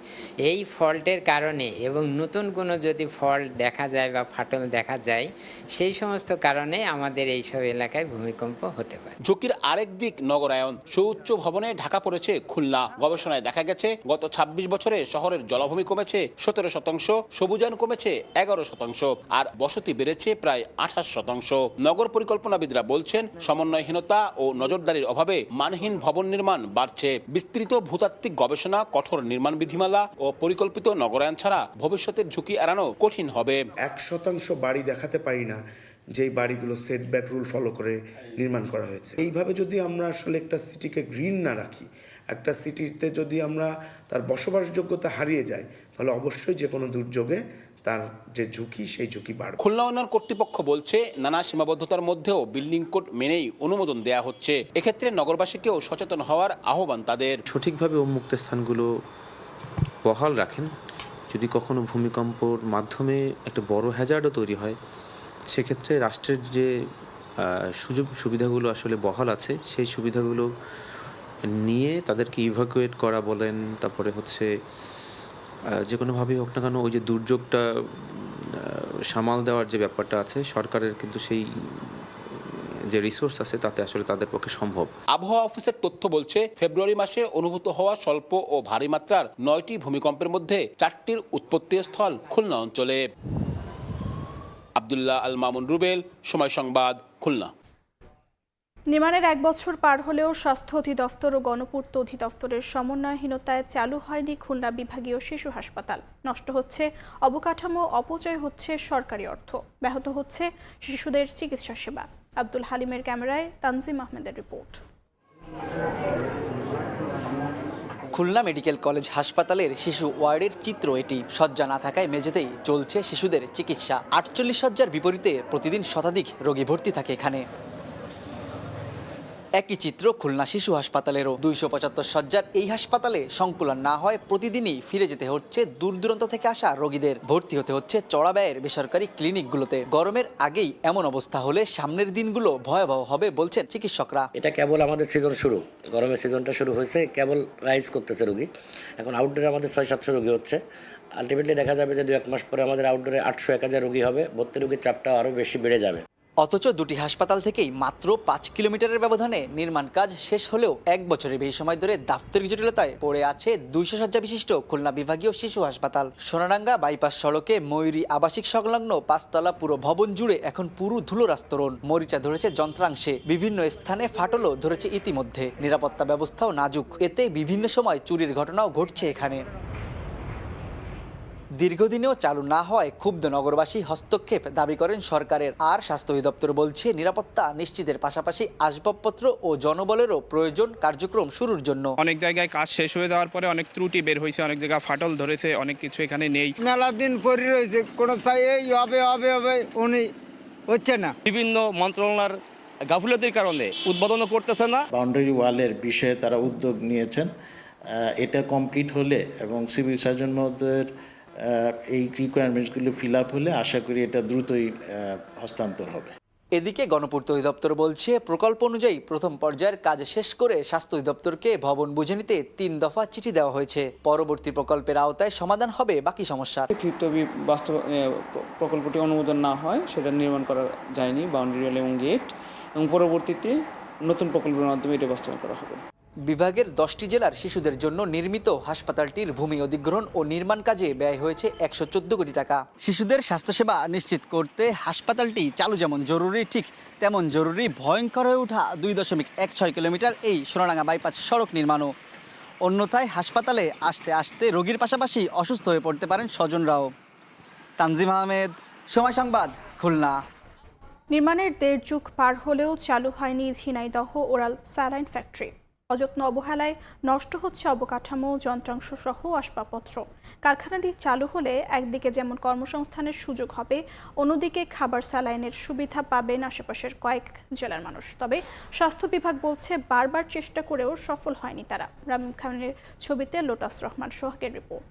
এই ফল্টের কারণে এবং নতুন কোনো যদি ফল্ট দেখা যায় বা ফাটল দেখা যায় সেই সমস্ত কারণে আমাদের এই সব এলাকায় ভূমিকম্প হতে পারে। ঝুঁকির আরেক দিক নগরায়ন। সুউচ্চ ভবনে ঢাকা পড়েছে খুলনা। গবেষণায় দেখা গেছে গত 26 বছরে শহরের জলাভূমি কমেছে 17%, সবুজায়ন কমেছে 11% আর বসতি বেড়েছে প্রায় 28%। নগর পরিকল্পনাবিদরা বলছেন সমন্বয়হীনতা ও নজরদারির অভাবে মানহীন ভবন নির্মাণ বাড়ছে। বিস্তৃত ভূতাত্ত্বিক গবেষণা, কঠোর নির্মাণ বিধিমালা ও পরিকল্পিত নগরায়ন ছাড়া ভবিষ্যতের ঝুঁকি এড়ানো কঠিন হবে। 1% বাড়ি দেখাতে পারি না যেই বাড়িগুলো সেটব্যাক রুল ফলো করে নির্মাণ করা হয়েছে। এইভাবে যদি আমরা আসলে একটা সিটিকে গ্রিন না রাখি, একটা সিটিতে যদি আমরা তার বসবাসযোগ্যতা হারিয়ে যায়, তাহলে অবশ্যই যে কোনো দুর্যোগে তার যে ঝুঁকি সেই ঝুঁকি বাড়বে। খুলনা উন্নয়ন কর্তৃপক্ষ বলছে নানা সীমাবদ্ধতার মধ্যেও বিল্ডিং কোড মেনেই অনুমোদন দেয়া হচ্ছে। এক্ষেত্রে নগরবাসীকেও সচেতন হওয়ার আহ্বান তাদের। সঠিকভাবে উন্মুক্ত স্থানগুলো বহাল রাখেন। যদি কখনো ভূমিকম্পর মাধ্যমে একটা বড় হ্যাজার্ডও তৈরি হয়, সেক্ষেত্রে রাষ্ট্রের যে সুযোগ সুবিধাগুলো আসলে বহাল আছে সেই সুবিধাগুলো নিয়ে তাদেরকে ইভাকুয়েট করা বলেন, তারপরে হচ্ছে যে কোনোভাবেই হোক না কেন ওই যে দুর্যোগটা সামাল দেওয়ার যে ব্যাপারটা আছে, সরকারের কিন্তু সেই যে রিসোর্স আছে তাতে আসলে তাদের পক্ষে সম্ভব। আবহাওয়া অফিসের তথ্য বলছে ফেব্রুয়ারি মাসে অনুভূত হওয়া স্বল্প ও ভারী মাত্রার 9টি ভূমিকম্পের মধ্যে 4টির উৎপত্তি স্থল খুলনা অঞ্চলে। আব্দুল্লাহ আল মামুন রুবেল, সময় সংবাদ, খুলনা। নির্মাণের 1 বছর পার হলেও স্বাস্থ্য অধিদপ্তর ও গণপূর্ত অধিদপ্তরের সমন্বয়হীনতায় চালু হয়নি খুলনা বিভাগীয় শিশু হাসপাতাল। নষ্ট হচ্ছে অবকাঠামো, অপচয় হচ্ছে সরকারি অর্থ, ব্যাহত হচ্ছে শিশুদের চিকিৎসা সেবা। আব্দুল হালিমের ক্যামেরায় তানজিম আহমেদের রিপোর্ট। খুলনা মেডিকেল কলেজ হাসপাতালের শিশু ওয়ার্ডের চিত্র এটি। শয্যা না থাকায় মেঝেতেই চলছে শিশুদের চিকিৎসা। 48 শয্যার বিপরীতে প্রতিদিন শতাধিক রোগী ভর্তি থাকে এখানে। একই চিত্র খুলনা শিশু হাসপাতালেরও। 275 শয্যার এই হাসপাতালে সংকুলন না হয় প্রতিদিনই ফিরে যেতে হচ্ছে দূর দূরান্ত থেকে আসা রোগীদের। ভর্তি হতে হচ্ছে চড়া ব্যয়ের বেসরকারি ক্লিনিকগুলোতে। গরমের আগেই এমন অবস্থা হলে সামনের দিনগুলো ভয়াবহ হবে বলছেন চিকিৎসকরা। এটা কেবল আমাদের সিজন শুরু, গরমের সিজনটা শুরু হয়েছে, কেবল রাইজ করতেছে রোগী। এখন আউটডোরে আমাদের 600-700 রোগী হচ্ছে। আলটিমেটলি দেখা যাবে যে 2-1 মাস পরে আমাদের আউটডোরে 800-1000 রোগী হবে। ভর্তি রোগীর চাপটা আরও বেশি বেড়ে যাবে। অথচ দুটি হাসপাতাল থেকেই মাত্র 5 কিলোমিটারের ব্যবধানে নির্মাণ কাজ শেষ হলেও 1 বছরের বেশি সময় ধরে দাপ্তরিক জটিলতায় পড়ে আছে 200 শয্যা বিশিষ্ট খুলনা বিভাগীয় শিশু হাসপাতাল। সোনাডাঙ্গা বাইপাস সড়কে ময়ূরী আবাসিক সংলগ্ন 5 তলা পুরো ভবন জুড়ে এখন পুরো ধুলোর আস্তরণ। মরিচা ধরেছে যন্ত্রাংশে, বিভিন্ন স্থানে ফাটলও ধরেছে ইতিমধ্যে। নিরাপত্তা ব্যবস্থাও নাজুক, এতে বিভিন্ন সময় চুরির ঘটনাও ঘটছে এখানে। দীর্ঘদিনেও চালু না হয় ক্ষুব্ধ নগরবাসী হস্তক্ষেপ দাবি করেন সরকারের। আর স্বাস্থ্য অধিদপ্তর বলছে নিরাপত্তা নিশ্চিতের পাশাপাশি আসবাবপত্র ও জনবলেরও প্রয়োজন কার্যক্রম শুরুর জন্য। অনেক জায়গায় কাজ শেষ হয়ে যাওয়ার পরে অনেক ত্রুটি বের হয়েছে, অনেক জায়গায় ফাটল ধরেছে, অনেক কিছু এখানে নেই। মেলা দিন পরে রয়েছে, কোনো চাই এই হবে হবে হবে উনি হচ্ছে না। বিভিন্ন মন্ত্রণালয়ের গাফিলতির কারণে উদ্বোধন করতেছে না। বাউন্ডারি ওয়ালের বিষয়ে তারা উদ্যোগ নিয়েছেন। এটা কমপ্লিট হলে এবং সিভিল সার্জন মহোদয়ের এই রিকোয়ারমেন্টসগুলো ফিল আপ হলে আশা করি এটা দ্রুতই হস্তান্তর হবে। এদিকে গণপূর্ত অধিদপ্তর বলছে প্রকল্প অনুযায়ী প্রথম পর্যায়ের কাজ শেষ করে স্বাস্থ্য অধিদপ্তরকে ভবন বুঝে নিতে 3 দফা চিঠি দেওয়া হয়েছে। পরবর্তী প্রকল্পের আওতায় সমাধান হবে বাকি সমস্যা। বাস্তব প্রকল্পটি অনুমোদন না হয় সেটা নির্মাণ করা যায়নি, বাউন্ডারি ওয়াল এবং গেট, এবং পরবর্তীতে নতুন প্রকল্পের মাধ্যমে এটা বাস্তবায়ন করা হবে। বিভাগের 10টি জেলার শিশুদের জন্য নির্মিত হাসপাতালটির ভূমি অধিগ্রহণ ও নির্মাণ কাজে ব্যয় হয়েছে 114 কোটি টাকা। শিশুদের স্বাস্থ্যসেবা নিশ্চিত করতে হাসপাতালটি চালু যেমন জরুরি, ঠিক তেমন জরুরি ভয়ঙ্কর হয়ে ওঠা 2.16 কিলোমিটার এই সোনাডাঙ্গা বাইপাস সড়ক নির্মাণও। অন্যথায় হাসপাতালে আসতে আসতে রোগীর পাশাপাশি অসুস্থ হয়ে পড়তে পারেন স্বজনরাও। তানজিম আহমেদ, সময় সংবাদ, খুলনা। নির্মাণের 1.5 যুগ পার হলেও চালু হয়নি ঝিনাইদহ ওরাল স্যালাইন ফ্যাক্টরি। অযত্ন অবহেলায় নষ্ট হচ্ছে অবকাঠামো, যন্ত্রাংশ সহ আসবাবপত্র। কারখানাটি চালু হলে একদিকে যেমন কর্মসংস্থানের সুযোগ হবে, অন্যদিকে খাবার স্যালাইনের সুবিধা পাবেন আশেপাশের কয়েক জেলার মানুষ। তবে স্বাস্থ্য বিভাগ বলছে বারবার চেষ্টা করেও সফল হয়নি তারা। রামিম খানের ছবিতে লোটাস রহমান সোহাগের রিপোর্ট।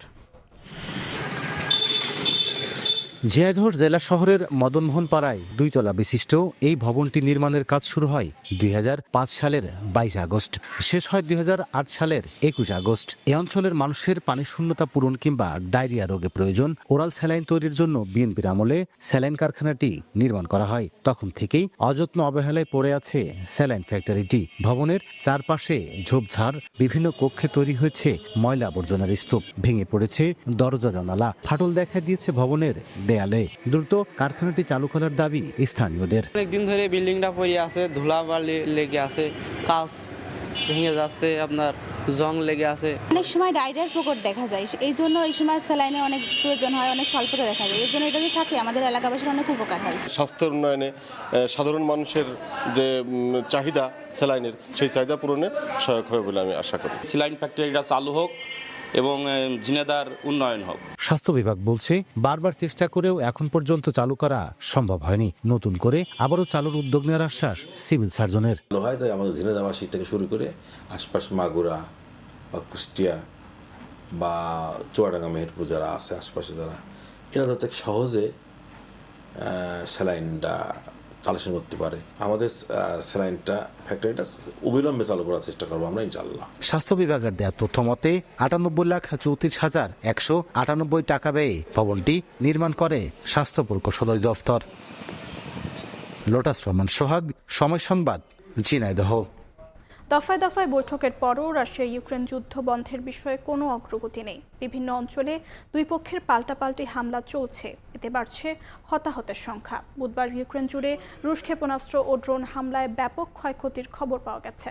ঝিনাইদহ জেলা শহরের মদনমোহন পাড়ায় 2 তলা বিশিষ্ট এই ভবনটি নির্মাণের কাজ শুরু হয় 2005 সালের 22 আগস্ট, শেষ হয় 2008 সালের 21 আগস্ট। এই অঞ্চলের মানুষের পানি শূন্যতা পূরণ কিংবা ডায়রিয়া রোগে প্রয়োজন ওরাল স্যালাইন তৈরির জন্য বিএনপির আমলে স্যালাইন কারখানাটি নির্মাণ করা হয়। তখন থেকেই অযত্ন অবহেলায় পড়ে আছে স্যালাইন ফ্যাক্টরিটি। ভবনের চারপাশে ঝোপঝাড়, বিভিন্ন কক্ষে তৈরি হয়েছে ময়লা আবর্জনার স্তূপ, ভেঙে পড়েছে দরজা জানালা, ফাটল দেখা দিয়েছে ভবনের দেয়ালে। দ্রুত কারখানাটি চালু করার দাবি স্থানীয়দের। অনেকদিন ধরে বিল্ডিংটা পড়ে আছে, ধুলাবালি লেগে আছে, কাঁচ ভেঙে যাচ্ছে, আপনার জং লেগে আছে। অনেক সময় ডায়রিয়ার প্রকট দেখা যায়, এই জন্য এই সময় স্যালাইনের অনেক প্রয়োজন হয়, অনেক স্বল্পতা দেখা যায়। এর জন্য এটা যদি থাকে আমাদের এলাকাবাসীর অনেক উপকার হয়। স্বাস্থ্য উন্নয়নে সাধারণ মানুষের যে চাহিদা স্যালাইনের, সেই চাহিদা পূরণে সহায়ক হবে বলে আমি আশা করি। স্যালাইন ফ্যাক্টরিটা চালু হোক এবং ঝিনাইদহের উন্নয়ন হোক। স্বাস্থ্য বিভাগ বলছে বারবার চেষ্টা করেও এখন পর্যন্ত চালু করা সম্ভব হয়নি। নতুন করে আবারও চালুর উদ্যোগ নেওয়ার আশ্বাস সিভিল সার্জনের। হয় তাই আমাদের ঝিনাইদহবাসী থেকে শুরু করে আশপাশ মাগুরা বা কুষ্টিয়া বা চুয়াডাঙ্গা, মেহেরপুর যারা আছে আশপাশে যারা, এরা যাতে সহজে স্যালাইনটা কালেকশন করতে পারে। আমাদের স্যালাইনটা ফ্যাক্টরিটা অবিলম্বে চালু করার চেষ্টা করবো আমরা ইনশাআল্লাহ। স্বাস্থ্য বিভাগের দেওয়া তথ্য মতে 98,34,198 টাকা ব্যয়ে ভবনটি নির্মাণ করে স্বাস্থ্য প্রকৌশল দফতর। লোটাস রহমান সোহাগ, সময় সংবাদ, ঝিনাইদহ। দফায় দফায় বৈঠকের পরও রাশিয়া ইউক্রেন যুদ্ধ বন্ধের বিষয়ে কোনো অগ্রগতি নেই। বিভিন্ন অঞ্চলে দুই পক্ষের পাল্টাপাল্টি হামলা চলছে, এতে বাড়ছে হতাহতের সংখ্যা। বুধবার ইউক্রেন জুড়ে রুশ ক্ষেপণাস্ত্র ও ড্রোন হামলায় ব্যাপক ক্ষয়ক্ষতির খবর পাওয়া গেছে।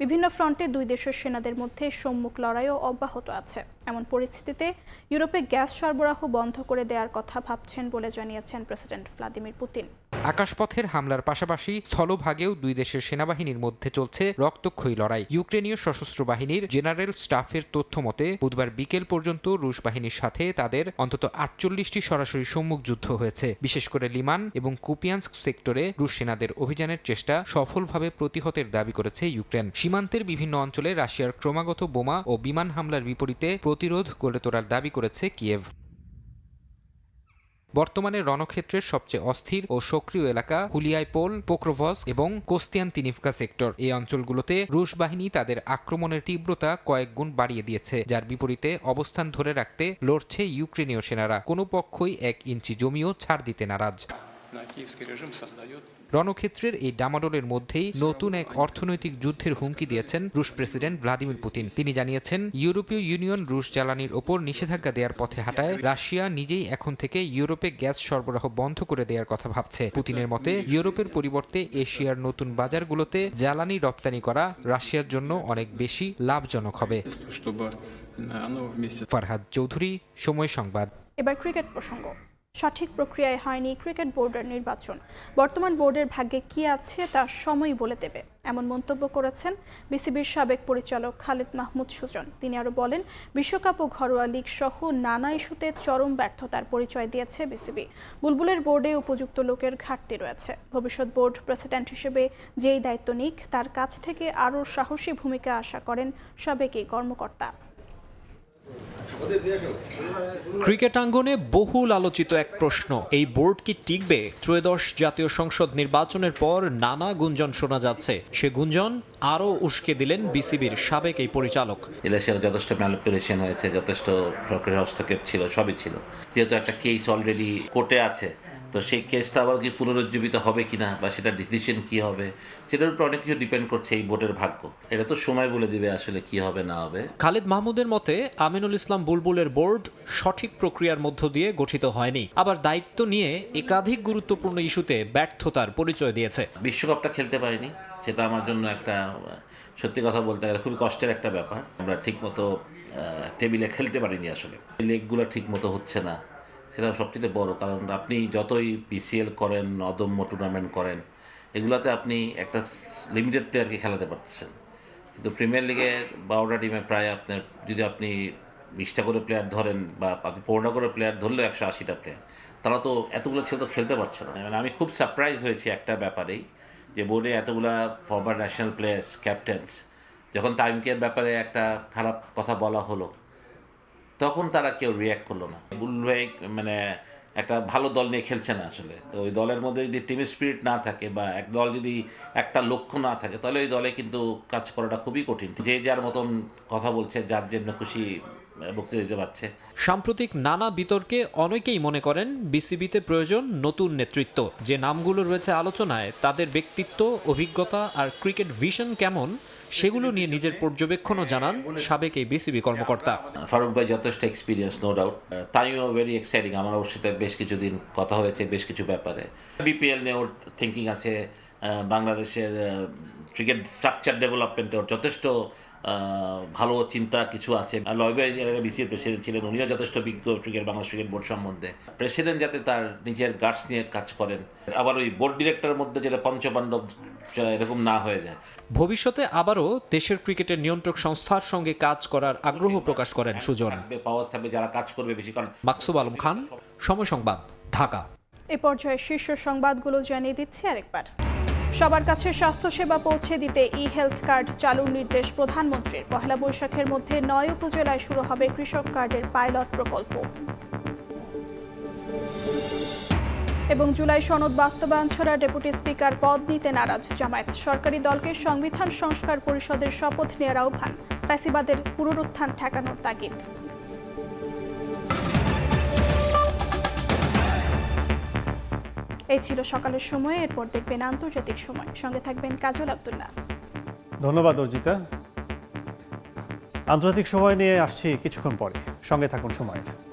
বিভিন্ন ফ্রন্টে দুই দেশের সেনাদের মধ্যে সম্মুখ লড়াইও অব্যাহত আছে। এমন পরিস্থিতিতে ইউরোপে গ্যাস সরবরাহ বন্ধ করে দেওয়ার কথা ভাবছেন বলে জানিয়েছেন প্রেসিডেন্ট ভ্লাদিমির পুতিন। আকাশপথের হামলার পাশাপাশি স্থলভাগেও দুই দেশের সেনাবাহিনীর মধ্যে চলছে রক্তক্ষয়ী লড়াই। ইউক্রেনীয় সশস্ত্র বাহিনীর জেনারেল স্টাফের তথ্য মতে বুধবার বিকেল পর্যন্ত রুশ বাহিনীর সাথে তাদের অন্তত 48টি সরাসরি সম্মুখ যুদ্ধ হয়েছে। বিশেষ করে লিমান এবং কুপিয়ানস্ক সেক্টরে রুশ সেনাদের অভিযানের চেষ্টা সফলভাবে প্রতিহতের দাবি করেছে ইউক্রেন। সীমান্তের বিভিন্ন অঞ্চলে রাশিয়ার ক্রমাগত বোমা ও বিমান হামলার বিপরীতে প্রতিরোধ গড়ে তোলার দাবি করেছে কিয়েভ। বর্তমানে রণক্ষেত্রের সবচেয়ে অস্থির ও সক্রিয় এলাকা হুলিয়াইপোল, পোক্রোভস এবং কোস্তিয়ান্তিনিভকা সেক্টর। এই অঞ্চলগুলোতে রুশ বাহিনী তাদের আক্রমণের তীব্রতা কয়েক গুণ বাড়িয়ে দিয়েছে, যার বিপরীতে অবস্থান ধরে রাখতে লড়ছে ইউক্রেনীয় সেনারা। কোনো পক্ষই 1 ইঞ্চি জমিও ছাড় দিতে নারাজ। রণক্ষেত্রের এই ডামাডোলের মধ্যেই নতুন এক অর্থনৈতিক যুদ্ধের হুমকি দিয়েছেন রুশ প্রেসিডেন্ট ভ্লাদিমির পুতিন। তিনি জানিয়েছেন, ইউরোপীয় ইউনিয়ন রুশ জ্বালানির ওপর নিষেধাজ্ঞা দেওয়ার পথে হাঁটায় রাশিয়া নিজেই এখন থেকে ইউরোপে গ্যাস সরবরাহ বন্ধ করে দেওয়ার কথা ভাবছে। পুতিনের মতে, ইউরোপের পরিবর্তে এশিয়ার নতুন বাজারগুলোতে জ্বালানি রপ্তানি করা রাশিয়ার জন্য অনেক বেশি লাভজনক হবে। ফারহাদ চৌধুরী, সময় সংবাদ। এবার ক্রিকেট প্রসঙ্গ। সঠিক প্রক্রিয়ায় হয়নি ক্রিকেট বোর্ডের নির্বাচন। বর্তমান বোর্ডের ভাগ্যে কি আছে তা সময় বলে দেবে, এমন মন্তব্য করেছেন বিসিবির সাবেক পরিচালক খালেদ মাহমুদ সুজন। তিনি আরও বলেন, বিশ্বকাপ ও ঘরোয়া লীগ সহ নানা ইস্যুতে চরম ব্যর্থতার পরিচয় দিয়েছে বিসিবি। বুলবুলের বোর্ডে উপযুক্ত লোকের ঘাটতি রয়েছে। ভবিষ্যৎ বোর্ড প্রেসিডেন্ট হিসেবে যেই দায়িত্ব নিক, তার কাছ থেকে আরও সাহসী ভূমিকা আশা করেন সাবেক এই কর্মকর্তা। ক্রিকেট আঙ্গনে বহুল আলোচিত এক প্রশ্ন, এই বোর্ড কি টিকবে? ত্রয়োদশ জাতীয় সংসদ নির্বাচনের পর নানা গুঞ্জন শোনা যাচ্ছে। সে গুঞ্জন আরও উস্কে দিলেন বিসিবির সাবেক এই পরিচালক। ইলেকশনে যথেষ্ট ম্যানিপুলেশন হয়েছে, যথেষ্ট সরকারি হস্তক্ষেপ ছিল, সবই ছিল। যেহেতু একটা কেস অলরেডি কোর্টে আছে, তো সেই কেসটা আবার কি পুনরুজ্জীবিত হবে কিনা বা সেটা ডিসিশন কি হবে, সেটার উপর অনেক কিছু ডিপেন্ড করছে এই বোর্ডের ভাগ্য। এটা তো সময় বলে দিবে আসলে কি হবে না হবে। খালেদ মাহমুদের মতে, আমিনুল ইসলাম বুলবুলের বোর্ড সঠিক প্রক্রিয়ার মধ্য দিয়ে গঠিত হয়নি, আবার দায়িত্ব নিয়ে একাধিক গুরুত্বপূর্ণ ইস্যুতে ব্যর্থতার পরিচয় দিয়েছে। বিশ্বকাপটা খেলতে পারিনি, সেটা আমার জন্য একটা সত্যি কথা বলতে গেলে খুবই কষ্টের একটা ব্যাপার। আমরা ঠিকমতো টেবিলে খেলতে পারিনি, আসলে লেগগুলো ঠিকমতো হচ্ছে না, সেটা সবচেয়ে বড় কারণ। আপনি যতই পিসিএল করেন, অদম্য টুর্নামেন্ট করেন, এগুলোতে আপনি একটা লিমিটেড প্লেয়ারকে খেলাতে পারতেছেন, কিন্তু প্রিমিয়ার লিগে 12টা টিমে প্রায় আপনার যদি আপনি 20টা করে প্লেয়ার ধরেন বা আপনি 15টা করে প্লেয়ার ধরলেও 180টা প্লেয়ার, তারা তো এতগুলো ছেলে তো খেলতে পারছে না। মানে আমি খুব সারপ্রাইজ হয়েছি একটা ব্যাপারেই, যে বোর্ডে এতগুলা ফরমার ন্যাশনাল প্লেয়ার্স, ক্যাপ্টেন্স, যখন টাইমকের ব্যাপারে একটা খারাপ কথা বলা হলো তখন তারা কেউ রিয়্যাক্ট করলো না। বুলভাই মানে একটা ভালো দল নিয়ে খেলছে না আসলে। তো ওই দলের মধ্যে যদি টিম স্পিরিট না থাকে বা এক দল যদি একটা লক্ষ্য না থাকে, তাহলে ওই দলে কিন্তু কাজ করাটা খুবই কঠিন। যে যার মতন কথা বলছে, যার জন্য খুশি বক্তৃতা দিতে পারছে। সাম্প্রতিক নানা বিতর্কে অনেকেই মনে করেন বিসিবিতে প্রয়োজন নতুন নেতৃত্ব। যে নামগুলো রয়েছে আলোচনায়, তাদের ব্যক্তিত্ব, অভিজ্ঞতা আর ক্রিকেট ভিশন কেমন, সেগুলো নিয়ে নিজের পর্যবেক্ষণও জানান সাবেক এই বিসিবি কর্মকর্তা। ফারুক ভাই যথেষ্ট এক্সপিরিয়েন্স, নো ডাউট। তাইও ভেরি এক্সাইটিং। আমার ওর সাথে বেশ কিছুদিন কথা হয়েছে বেশ কিছু ব্যাপারে। বিপিএল নিয়ে ওর থিঙ্কিং আছে, বাংলাদেশের ক্রিকেট স্ট্রাকচার ডেভেলপমেন্টে ওর যথেষ্ট ভালো চিন্তা কিছু আছে। লয় ভাই বিসিবির প্রেসিডেন্ট ছিলেন, উনিও যথেষ্ট বিজ্ঞ ক্রিকেট, বাংলাদেশ ক্রিকেট বোর্ড সম্বন্ধে। প্রেসিডেন্ট যাতে তার নিজের গার্ডস নিয়ে কাজ করেন, আবার ওই বোর্ড ডিরেক্টরের মধ্যে যেটা পঞ্চপাণ্ডব এরকম না হয়ে যায়। ভবিষ্যতে আবারও দেশের ক্রিকেটের নিয়ন্ত্রক সংস্থার সঙ্গে কাজ করার আগ্রহ প্রকাশ করেন সুজন। পাওয়ার থাকবে যারা কাজ করবে বেশি। কারণ মাকসুদ আলম খান, সময় সংবাদ, ঢাকা। এ পর্যায়ে শীর্ষ সংবাদগুলো জানিয়ে দিচ্ছি আরেকবার। সবার কাছে স্বাস্থ্যসেবা পৌঁছে দিতে ই-হেলথ কার্ড চালুর নির্দেশ প্রধানমন্ত্রীর। পহেলা বৈশাখের মধ্যে 9 উপজেলায় শুরু হবে কৃষক কার্ডের পাইলট প্রকল্প। এবং জুলাই সনদ বাস্তবায়ন ছাড়া ডেপুটি স্পিকার পদ নিতে নারাজ জামায়াত। সরকারি দলকে সংবিধান সংস্কার পরিষদের শপথ নেওয়ার আহ্বান। ফ্যাসিবাদের পুনরুত্থান ঠেকানোর তাগিদ। এই ছিল সকালের সময়, এরপর দেখবেন আন্তর্জাতিক সময়। সঙ্গে থাকবেন কাজল আব্দুল্লাহ। ধন্যবাদ অর্জিতা। আন্তর্জাতিক সময় নিয়ে আসছি কিছুক্ষণ পরে, সঙ্গে থাকুন সময়ের।